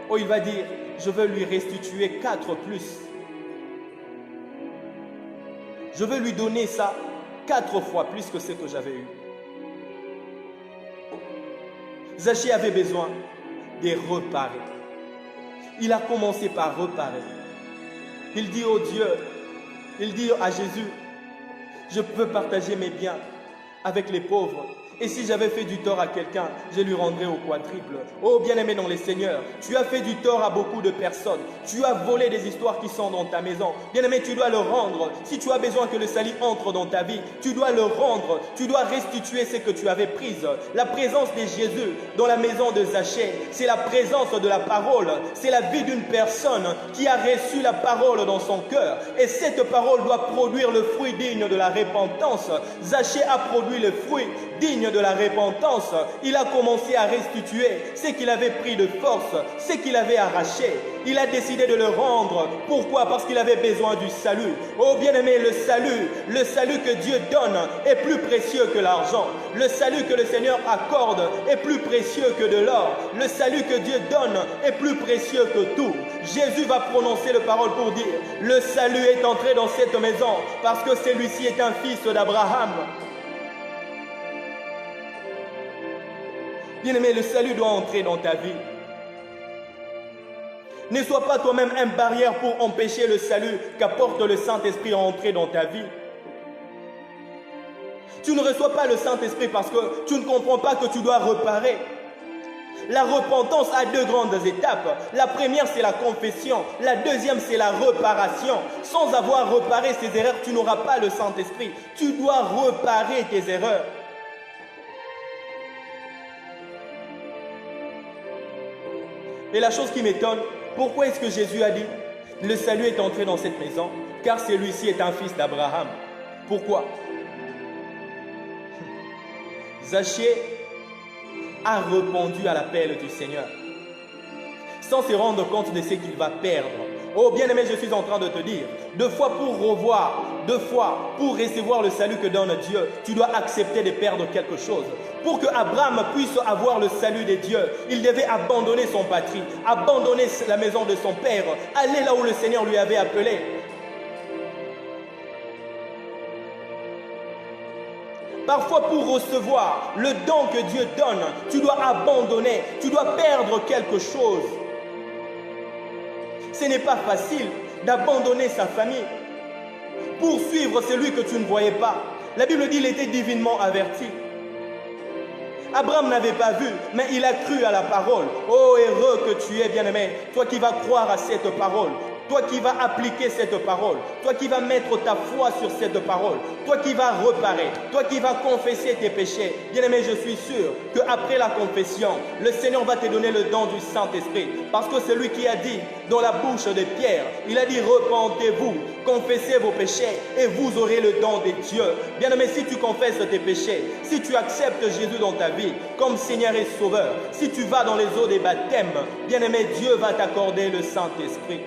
Oh, il va dire, je veux lui restituer 4 plus. Je veux lui donner ça 4 fois plus que ce que j'avais eu. Zachée avait besoin de reparer. Il a commencé par reparer. Il dit au Dieu, il dit à Jésus, je peux partager mes biens avec les pauvres. Et si j'avais fait du tort à quelqu'un, je lui rendrais au quadruple. Oh bien-aimé dans le Seigneur, tu as fait du tort à beaucoup de personnes. Tu as volé des histoires qui sont dans ta maison. Bien-aimé, tu dois le rendre. Si tu as besoin que le salut entre dans ta vie, tu dois le rendre. Tu dois restituer ce que tu avais pris. La présence de Jésus dans la maison de Zachée, c'est la présence de la parole. C'est la vie d'une personne qui a reçu la parole dans son cœur. Et cette parole doit produire le fruit digne de la repentance. Zachée a produit le fruit digne de la repentance. Il a commencé à restituer ce qu'il avait pris de force, ce qu'il avait arraché. Il a décidé de le rendre. Pourquoi? Parce qu'il avait besoin du salut. Oh bien-aimé, le salut que Dieu donne est plus précieux que l'argent. Le salut que le Seigneur accorde est plus précieux que de l'or. Le salut que Dieu donne est plus précieux que tout. Jésus va prononcer la parole pour dire, le salut est entré dans cette maison parce que celui-ci est un fils d'Abraham. Bien-aimé, le salut doit entrer dans ta vie. Ne sois pas toi-même une barrière pour empêcher le salut qu'apporte le Saint-Esprit à entrer dans ta vie. Tu ne reçois pas le Saint-Esprit parce que tu ne comprends pas que tu dois reparer. La repentance a 2 grandes étapes. La première, c'est la confession. La deuxième, c'est la réparation. Sans avoir réparé ces erreurs, tu n'auras pas le Saint-Esprit. Tu dois réparer tes erreurs. Et la chose qui m'étonne, pourquoi est-ce que Jésus a dit « Le salut est entré dans cette maison, car celui-ci est un fils d'Abraham ». Pourquoi? Zachée a répondu à l'appel du Seigneur, sans se rendre compte de ce qu'il va perdre. Oh bien-aimé, je suis en train de te dire, 2 fois pour revoir, 2 fois pour recevoir le salut que donne Dieu, tu dois accepter de perdre quelque chose. Pour que Abraham puisse avoir le salut de Dieu, il devait abandonner son patrie, abandonner la maison de son père, aller là où le Seigneur lui avait appelé. Parfois, pour recevoir le don que Dieu donne, tu dois abandonner, tu dois perdre quelque chose. Ce n'est pas facile d'abandonner sa famille pour suivre celui que tu ne voyais pas. La Bible dit qu'il était divinement averti. Abraham n'avait pas vu, mais il a cru à la parole. Oh, heureux que tu es, bien-aimé, toi qui vas croire à cette parole. Toi qui vas appliquer cette parole, toi qui vas mettre ta foi sur cette parole, toi qui vas reparer, toi qui vas confesser tes péchés. Bien-aimé, je suis sûr qu'après la confession, le Seigneur va te donner le don du Saint-Esprit. Parce que c'est lui qui a dit dans la bouche de Pierre, il a dit repentez-vous, confessez vos péchés et vous aurez le don de Dieu. Bien-aimé, si tu confesses tes péchés, si tu acceptes Jésus dans ta vie comme Seigneur et Sauveur, si tu vas dans les eaux des baptêmes, bien-aimé, Dieu va t'accorder le Saint-Esprit.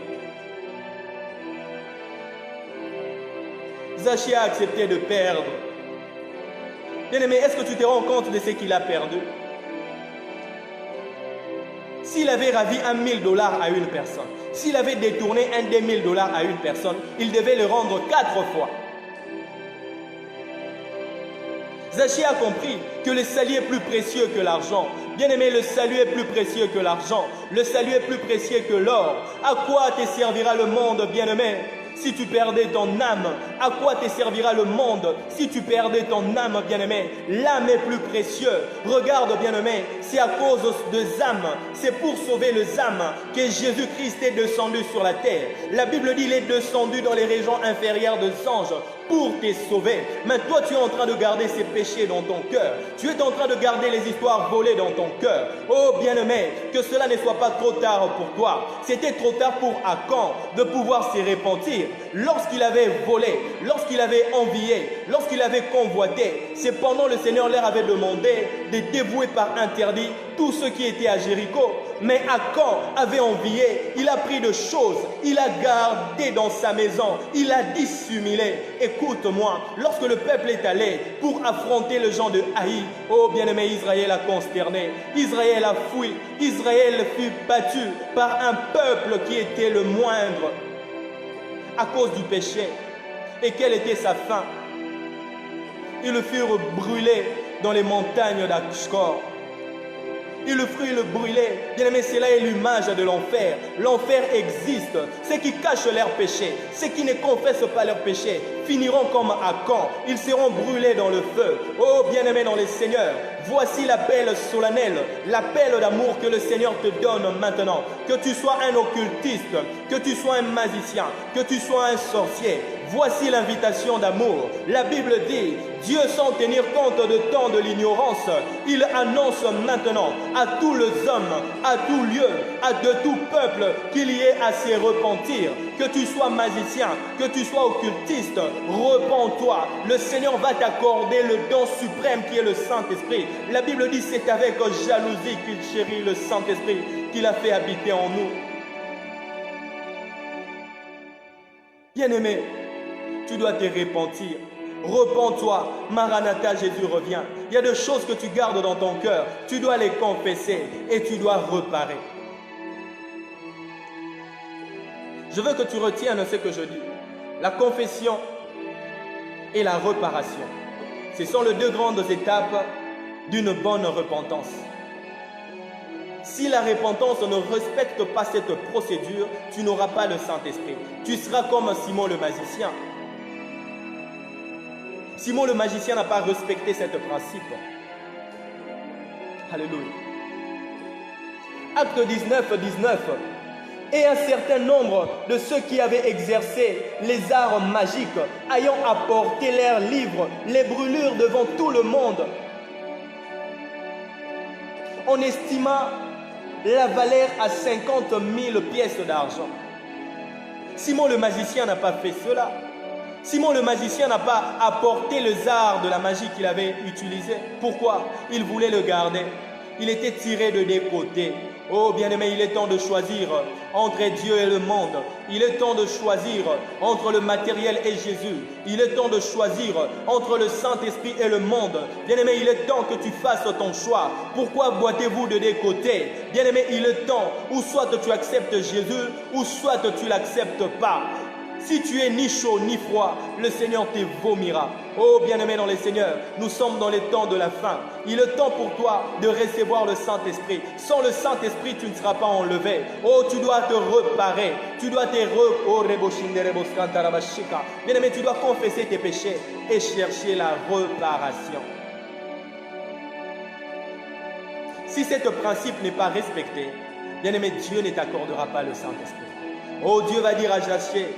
Zachée a accepté de perdre. Bien-aimé, est-ce que tu te rends compte de ce qu'il a perdu? S'il avait ravi $1 000 à une personne, s'il avait détourné un des $1 000 à une personne, il devait le rendre 4 fois. Zachée a compris que le salut est plus précieux que l'argent. Bien-aimé, le salut est plus précieux que l'argent. Le salut est plus précieux que l'or. À quoi te servira le monde, bien-aimé? Si tu perdais ton âme, à quoi te servira le monde si tu perdais ton âme, bien-aimé? L'âme est plus précieuse. Regarde, bien-aimé, c'est à cause des âmes, c'est pour sauver les âmes que Jésus-Christ est descendu sur la terre. La Bible dit qu'il est descendu dans les régions inférieures des anges pour te sauver. Mais toi, tu es en train de garder ces péchés dans ton cœur. Tu es en train de garder les histoires volées dans ton cœur. Oh bien-aimé, que cela ne soit pas trop tard pour toi. C'était trop tard pour Achan de pouvoir se repentir. Lorsqu'il avait volé, lorsqu'il avait envié, lorsqu'il avait convoité, cependant le Seigneur leur avait demandé de dévouer par interdit tous ceux qui étaient à Jéricho. Mais Achan avait envié, il a pris de choses, il a gardé dans sa maison, il a dissimulé. Écoute-moi, lorsque le peuple est allé pour affronter le gens de Haï, oh bien-aimé, Israël a consterné, Israël a fui, Israël fut battu par un peuple qui était le moindre à cause du péché. Et quelle était sa fin? Ils furent brûlés dans les montagnes d'Ashkor. Ils le brûlaient. Bien aimé, cela est l'image de l'enfer. L'enfer existe. Ceux qui cachent leurs péchés, ceux qui ne confessent pas leurs péchés, finiront comme Achan. Ils seront brûlés dans le feu. Oh, bien-aimé dans le Seigneur, voici l'appel solennel, l'appel d'amour que le Seigneur te donne maintenant. Que tu sois un occultiste, que tu sois un magicien, que tu sois un sorcier. Voici l'invitation d'amour. La Bible dit, Dieu sans tenir compte de tant de l'ignorance, il annonce maintenant à tous les hommes, à tout lieu, de tout peuple qu'il y ait à se repentir. Que tu sois magicien, que tu sois occultiste, repens-toi. Le Seigneur va t'accorder le don suprême qui est le Saint-Esprit. La Bible dit, c'est avec jalousie qu'il chérit le Saint-Esprit, qu'il a fait habiter en nous. Bien-aimé, tu dois te repentir. Repens-toi, Maranatha, Jésus revient. Il y a des choses que tu gardes dans ton cœur. Tu dois les confesser et tu dois reparer. Je veux que tu retiennes ce que je dis. La confession et la réparation. Ce sont les deux grandes étapes d'une bonne repentance. Si la repentance ne respecte pas cette procédure, tu n'auras pas le Saint-Esprit. Tu seras comme Simon le magicien. Simon le magicien n'a pas respecté ce principe. Alléluia. Acte 19, 19. Et un certain nombre de ceux qui avaient exercé les arts magiques, ayant apporté leurs livres, les brûlurent devant tout le monde. On estima la valeur à 50 000 pièces d'argent. Simon le magicien n'a pas fait cela. Simon le magicien n'a pas apporté les arts de la magie qu'il avait utilisé. Pourquoi? Il voulait le garder. Il était tiré de des côtés. Oh bien-aimé, il est temps de choisir entre Dieu et le monde. Il est temps de choisir entre le matériel et Jésus. Il est temps de choisir entre le Saint-Esprit et le monde. Bien-aimé, il est temps que tu fasses ton choix. Pourquoi boitez-vous de des côtés? Bien-aimé, il est temps où soit tu acceptes Jésus ou soit tu ne l'acceptes pas. Si tu es ni chaud ni froid, le Seigneur te vomira. Oh bien-aimé dans le Seigneur, nous sommes dans les temps de la fin. Il est temps pour toi de recevoir le Saint-Esprit. Sans le Saint-Esprit, tu ne seras pas enlevé. Oh, tu dois te réparer. Tu dois te bien-aimé, tu dois confesser tes péchés et chercher la réparation. Si ce principe n'est pas respecté, bien-aimé, Dieu ne t'accordera pas le Saint-Esprit. Oh, Dieu va dire à Zachée,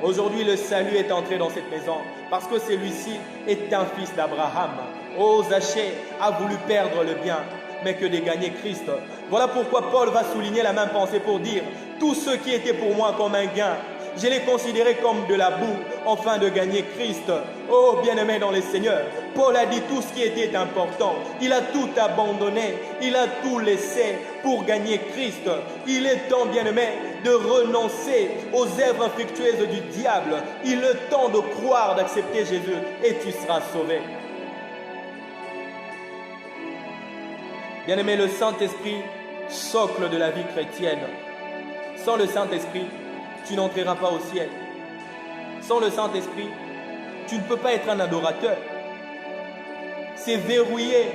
aujourd'hui le salut est entré dans cette maison parce que celui-ci est un fils d'Abraham. Oh, Zachée a voulu perdre le bien, mais que de gagner Christ. Voilà pourquoi Paul va souligner la même pensée pour dire, tous ceux qui étaient pour moi comme un gain, je les considérais comme de la boue, afin de gagner Christ. Oh, bien-aimé dans le Seigneur, Paul a dit tout ce qui était important. Il a tout abandonné, il a tout laissé pour gagner Christ. Il est temps, bien-aimé, de renoncer aux œuvres infructueuses du diable. Il est temps de croire, d'accepter Jésus, et tu seras sauvé. Bien-aimé, le Saint-Esprit, socle de la vie chrétienne. Sans le Saint-Esprit, tu n'entreras pas au ciel. Sans le Saint-Esprit, tu ne peux pas être un adorateur. C'est verrouillé.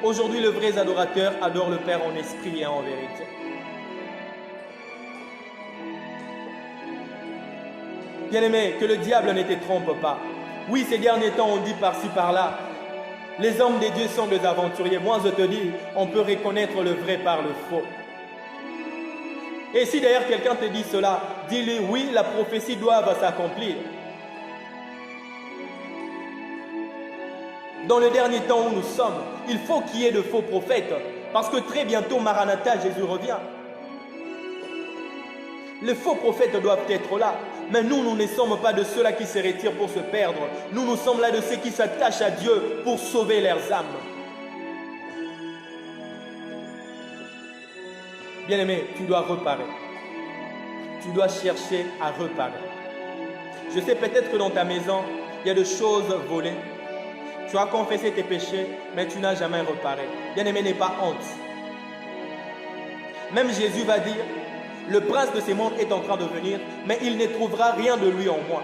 Aujourd'hui, les vrais adorateurs adorent le Père en esprit et en vérité. Bien-aimé, que le diable ne te trompe pas. Oui, ces derniers temps, on dit par-ci, par-là, les hommes de Dieu sont des aventuriers. Moi, je te dis, on peut reconnaître le vrai par le faux. Et si d'ailleurs quelqu'un te dit cela, dis-lui oui, la prophétie doit s'accomplir. Dans le dernier temps où nous sommes, il faut qu'il y ait de faux prophètes, parce que très bientôt, Maranatha, Jésus revient. Les faux prophètes doivent être là, mais nous ne sommes pas de ceux-là qui se retirent pour se perdre. Nous sommes là de ceux qui s'attachent à Dieu pour sauver leurs âmes. Bien-aimé, tu dois reparer. Tu dois chercher à reparer. Je sais peut-être que dans ta maison, il y a des choses volées. Tu as confessé tes péchés, mais tu n'as jamais reparé. Bien-aimé, n'aie pas honte. Même Jésus va dire, le prince de ces mondes est en train de venir, mais il ne trouvera rien de lui en moi.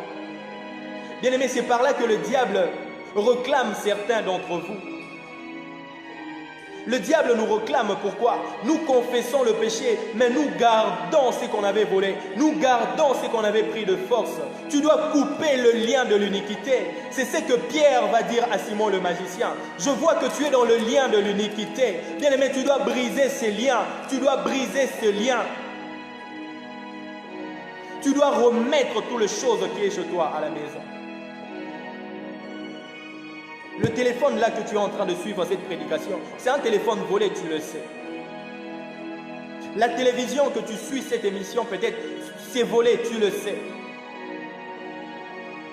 Bien-aimé, c'est par là que le diable réclame certains d'entre vous. Le diable nous réclame pourquoi? Nous confessons le péché, mais nous gardons ce qu'on avait volé. Nous gardons ce qu'on avait pris de force. Tu dois couper le lien de l'iniquité. C'est ce que Pierre va dire à Simon le magicien. Je vois que tu es dans le lien de l'iniquité. Bien-aimé, tu dois briser ces liens. Tu dois briser ce lien. Tu dois remettre toutes les choses qui est chez toi à la maison. Le téléphone là que tu es en train de suivre cette prédication, c'est un téléphone volé, tu le sais. La télévision que tu suis cette émission, peut-être, c'est volé, tu le sais.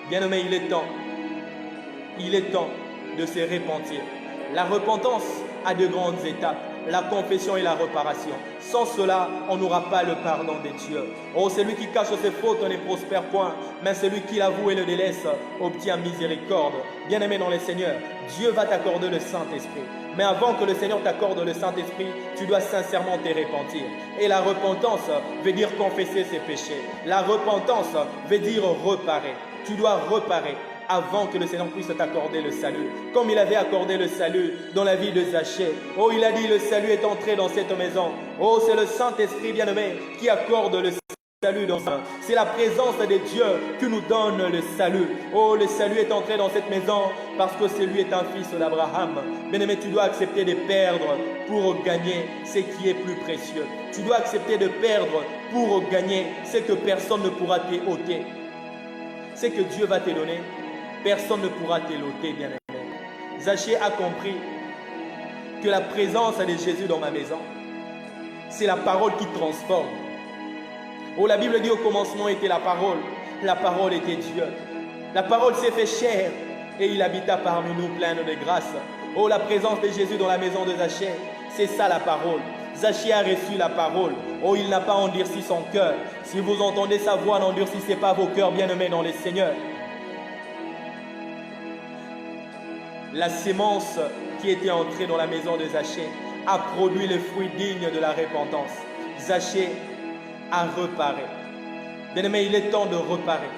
Bien-aimé, il est temps. Il est temps de se repentir. La repentance a de grandes étapes. La confession et la réparation. Sans cela, on n'aura pas le pardon de Dieu. Oh, celui qui cache ses fautes ne prospère point, mais celui qui l'avoue et le délaisse obtient miséricorde. Bien-aimé dans le Seigneur, Dieu va t'accorder le Saint-Esprit. Mais avant que le Seigneur t'accorde le Saint-Esprit, tu dois sincèrement te repentir. Et la repentance veut dire confesser ses péchés. La repentance veut dire reparer. Tu dois reparer avant que le Seigneur puisse t'accorder le salut. Comme il avait accordé le salut dans la vie de Zachée. Oh, il a dit, le salut est entré dans cette maison. Oh, c'est le Saint-Esprit bien-aimé qui accorde le salut dans ça. C'est la présence de Dieu qui nous donne le salut. Oh, le salut est entré dans cette maison parce que celui est un fils d'Abraham. Bien-aimé, tu dois accepter de perdre pour gagner ce qui est plus précieux. Tu dois accepter de perdre pour gagner ce que personne ne pourra te ôter. Ce que Dieu va te donner, personne ne pourra te l'ôter, bien-aimé. Zachée a compris que la présence de Jésus dans ma maison, c'est la parole qui transforme. Oh, la Bible dit au commencement était la parole était Dieu. La parole s'est fait chair et il habita parmi nous plein de grâce. Oh, la présence de Jésus dans la maison de Zachée, c'est ça la parole. Zachée a reçu la parole. Oh, il n'a pas endurci son cœur. Si vous entendez sa voix, n'endurcissez pas vos cœurs, bien-aimés dans le Seigneur. La sémence qui était entrée dans la maison de Zachée a produit le fruit digne de la repentance. Zachée a reparé. Bien-aimé, il est temps de reparer.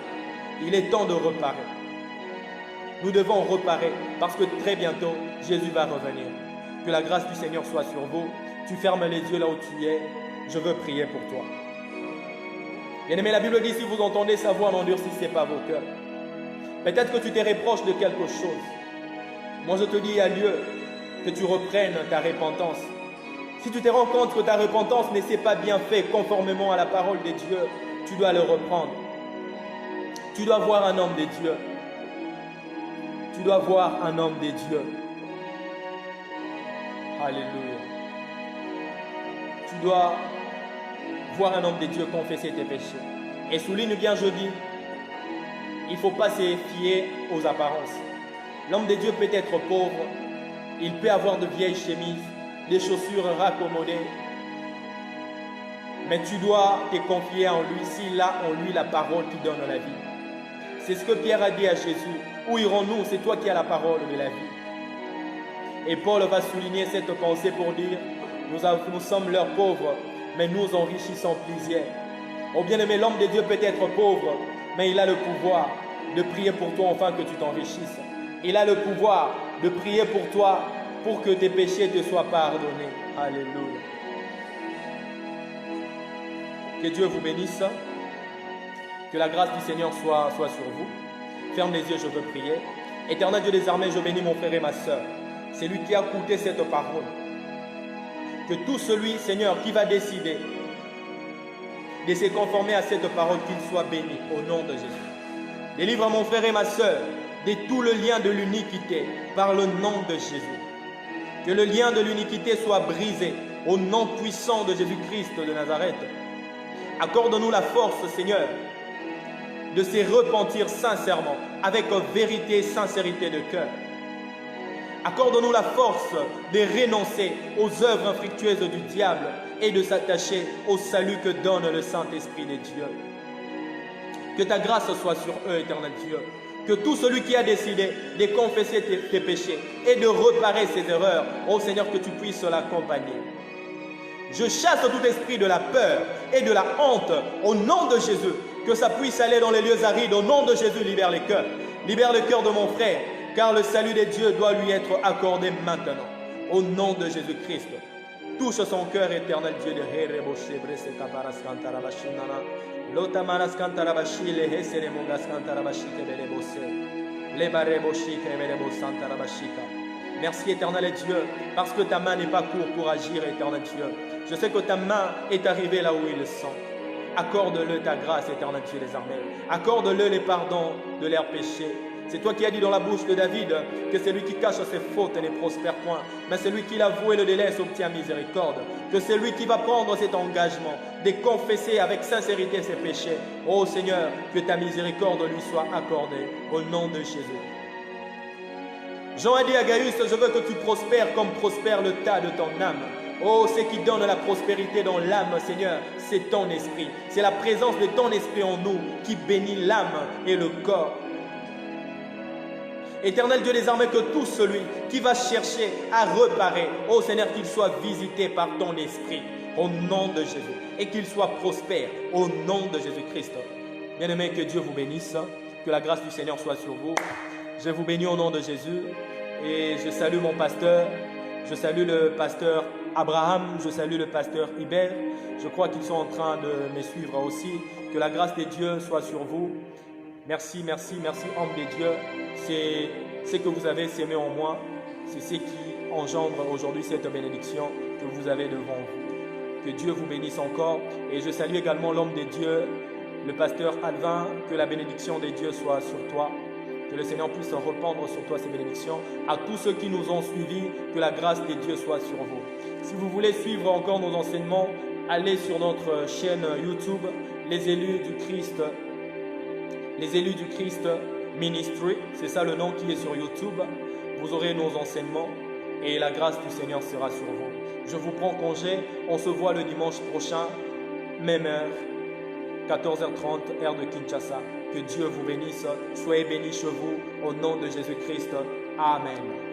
Il est temps de reparer. Nous devons reparer parce que très bientôt, Jésus va revenir. Que la grâce du Seigneur soit sur vous. Tu fermes les yeux là où tu es. Je veux prier pour toi. Bien-aimé, la Bible dit, si vous entendez sa voix, n'endurcissez pas vos cœurs. Peut-être que tu te reproches de quelque chose. Moi, je te dis, il y a lieu que tu reprennes ta repentance. Si tu te rends compte que ta repentance ne s'est pas bien faite conformément à la parole de Dieu, tu dois le reprendre. Tu dois voir un homme de Dieu. Tu dois voir un homme de Dieu. Alléluia. Tu dois voir un homme de Dieu confesser tes péchés. Et souligne bien, je dis, il ne faut pas se fier aux apparences. L'homme de Dieu peut être pauvre, il peut avoir de vieilles chemises, des chaussures raccommodées, mais tu dois te confier en lui s'il a en lui la parole qui donne la vie. C'est ce que Pierre a dit à Jésus. Où irons-nous? C'est toi qui as la parole de la vie. Et Paul va souligner cette pensée pour dire, nous sommes leurs pauvres, mais nous enrichissons plusieurs. Oh bien-aimé, l'homme de Dieu peut être pauvre, mais il a le pouvoir de prier pour toi afin que tu t'enrichisses. Il a le pouvoir de prier pour toi pour que tes péchés te soient pardonnés. Alléluia. Que Dieu vous bénisse. Que la grâce du Seigneur soit sur vous. Ferme les yeux, je veux prier. Éternel Dieu des armées, je bénis mon frère et ma soeur. C'est lui qui a écouté cette parole. Que tout celui, Seigneur, qui va décider de se conformer à cette parole, qu'il soit béni au nom de Jésus. Délivre mon frère et ma sœur de tout le lien de l'iniquité par le nom de Jésus. Que le lien de l'iniquité soit brisé au nom puissant de Jésus-Christ de Nazareth. Accorde-nous la force, Seigneur, de se repentir sincèrement, avec vérité et sincérité de cœur. Accorde-nous la force de renoncer aux œuvres infructueuses du diable et de s'attacher au salut que donne le Saint-Esprit de Dieu. Que ta grâce soit sur eux, éternel Dieu. Que tout celui qui a décidé de confesser tes péchés et de réparer ses erreurs, ô Seigneur, que tu puisses l'accompagner. Je chasse tout esprit de la peur et de la honte au nom de Jésus. Que ça puisse aller dans les lieux arides. Au nom de Jésus, libère les cœurs. Libère le cœur de mon frère, car le salut de Dieu doit lui être accordé maintenant. Au nom de Jésus-Christ. Touche son cœur, éternel Dieu de Merci, éternel Dieu, parce que ta main n'est pas courte pour agir, éternel Dieu. Je sais que ta main est arrivée là où ils sont. Accorde-le ta grâce, éternel Dieu des armées. Accorde-le les pardons de leurs péchés. C'est toi qui as dit dans la bouche de David que celui qui cache ses fautes ne prospère point, mais celui qui l'avoue et le délaisse obtient miséricorde. Que celui qui va prendre cet engagement de confesser avec sincérité ses péchés, ô Seigneur, que ta miséricorde lui soit accordée au nom de Jésus. Jean a dit à Gaius, je veux que tu prospères comme prospère le tas de ton âme. Oh, ce qui donne la prospérité dans l'âme, Seigneur, c'est ton esprit. C'est la présence de ton esprit en nous qui bénit l'âme et le corps. Éternel Dieu des armées, que tout celui qui va chercher à réparer, ô Seigneur, qu'il soit visité par ton esprit, au nom de Jésus, et qu'il soit prospère, au nom de Jésus-Christ. Bien-aimés, que Dieu vous bénisse, que la grâce du Seigneur soit sur vous. Je vous bénis au nom de Jésus, et je salue mon pasteur, je salue le pasteur Abraham, je salue le pasteur Hubert. Je crois qu'ils sont en train de me suivre aussi. Que la grâce de Dieu soit sur vous. Merci, merci, merci, homme de Dieu. C'est ce que vous avez sémé en moi. C'est ce qui engendre aujourd'hui cette bénédiction que vous avez devant vous. Que Dieu vous bénisse encore. Et je salue également l'homme de Dieu, le pasteur Alvin. Que la bénédiction de Dieu soit sur toi. Que le Seigneur puisse répandre sur toi ces bénédictions. À tous ceux qui nous ont suivis, que la grâce de Dieu soit sur vous. Si vous voulez suivre encore nos enseignements, allez sur notre chaîne YouTube, Les élus du Christ. Les élus du Christ Ministry, c'est ça le nom qui est sur YouTube. Vous aurez nos enseignements et la grâce du Seigneur sera sur vous. Je vous prends congé, on se voit le dimanche prochain, même heure, 14h30, heure de Kinshasa. Que Dieu vous bénisse, soyez bénis chez vous, au nom de Jésus-Christ. Amen.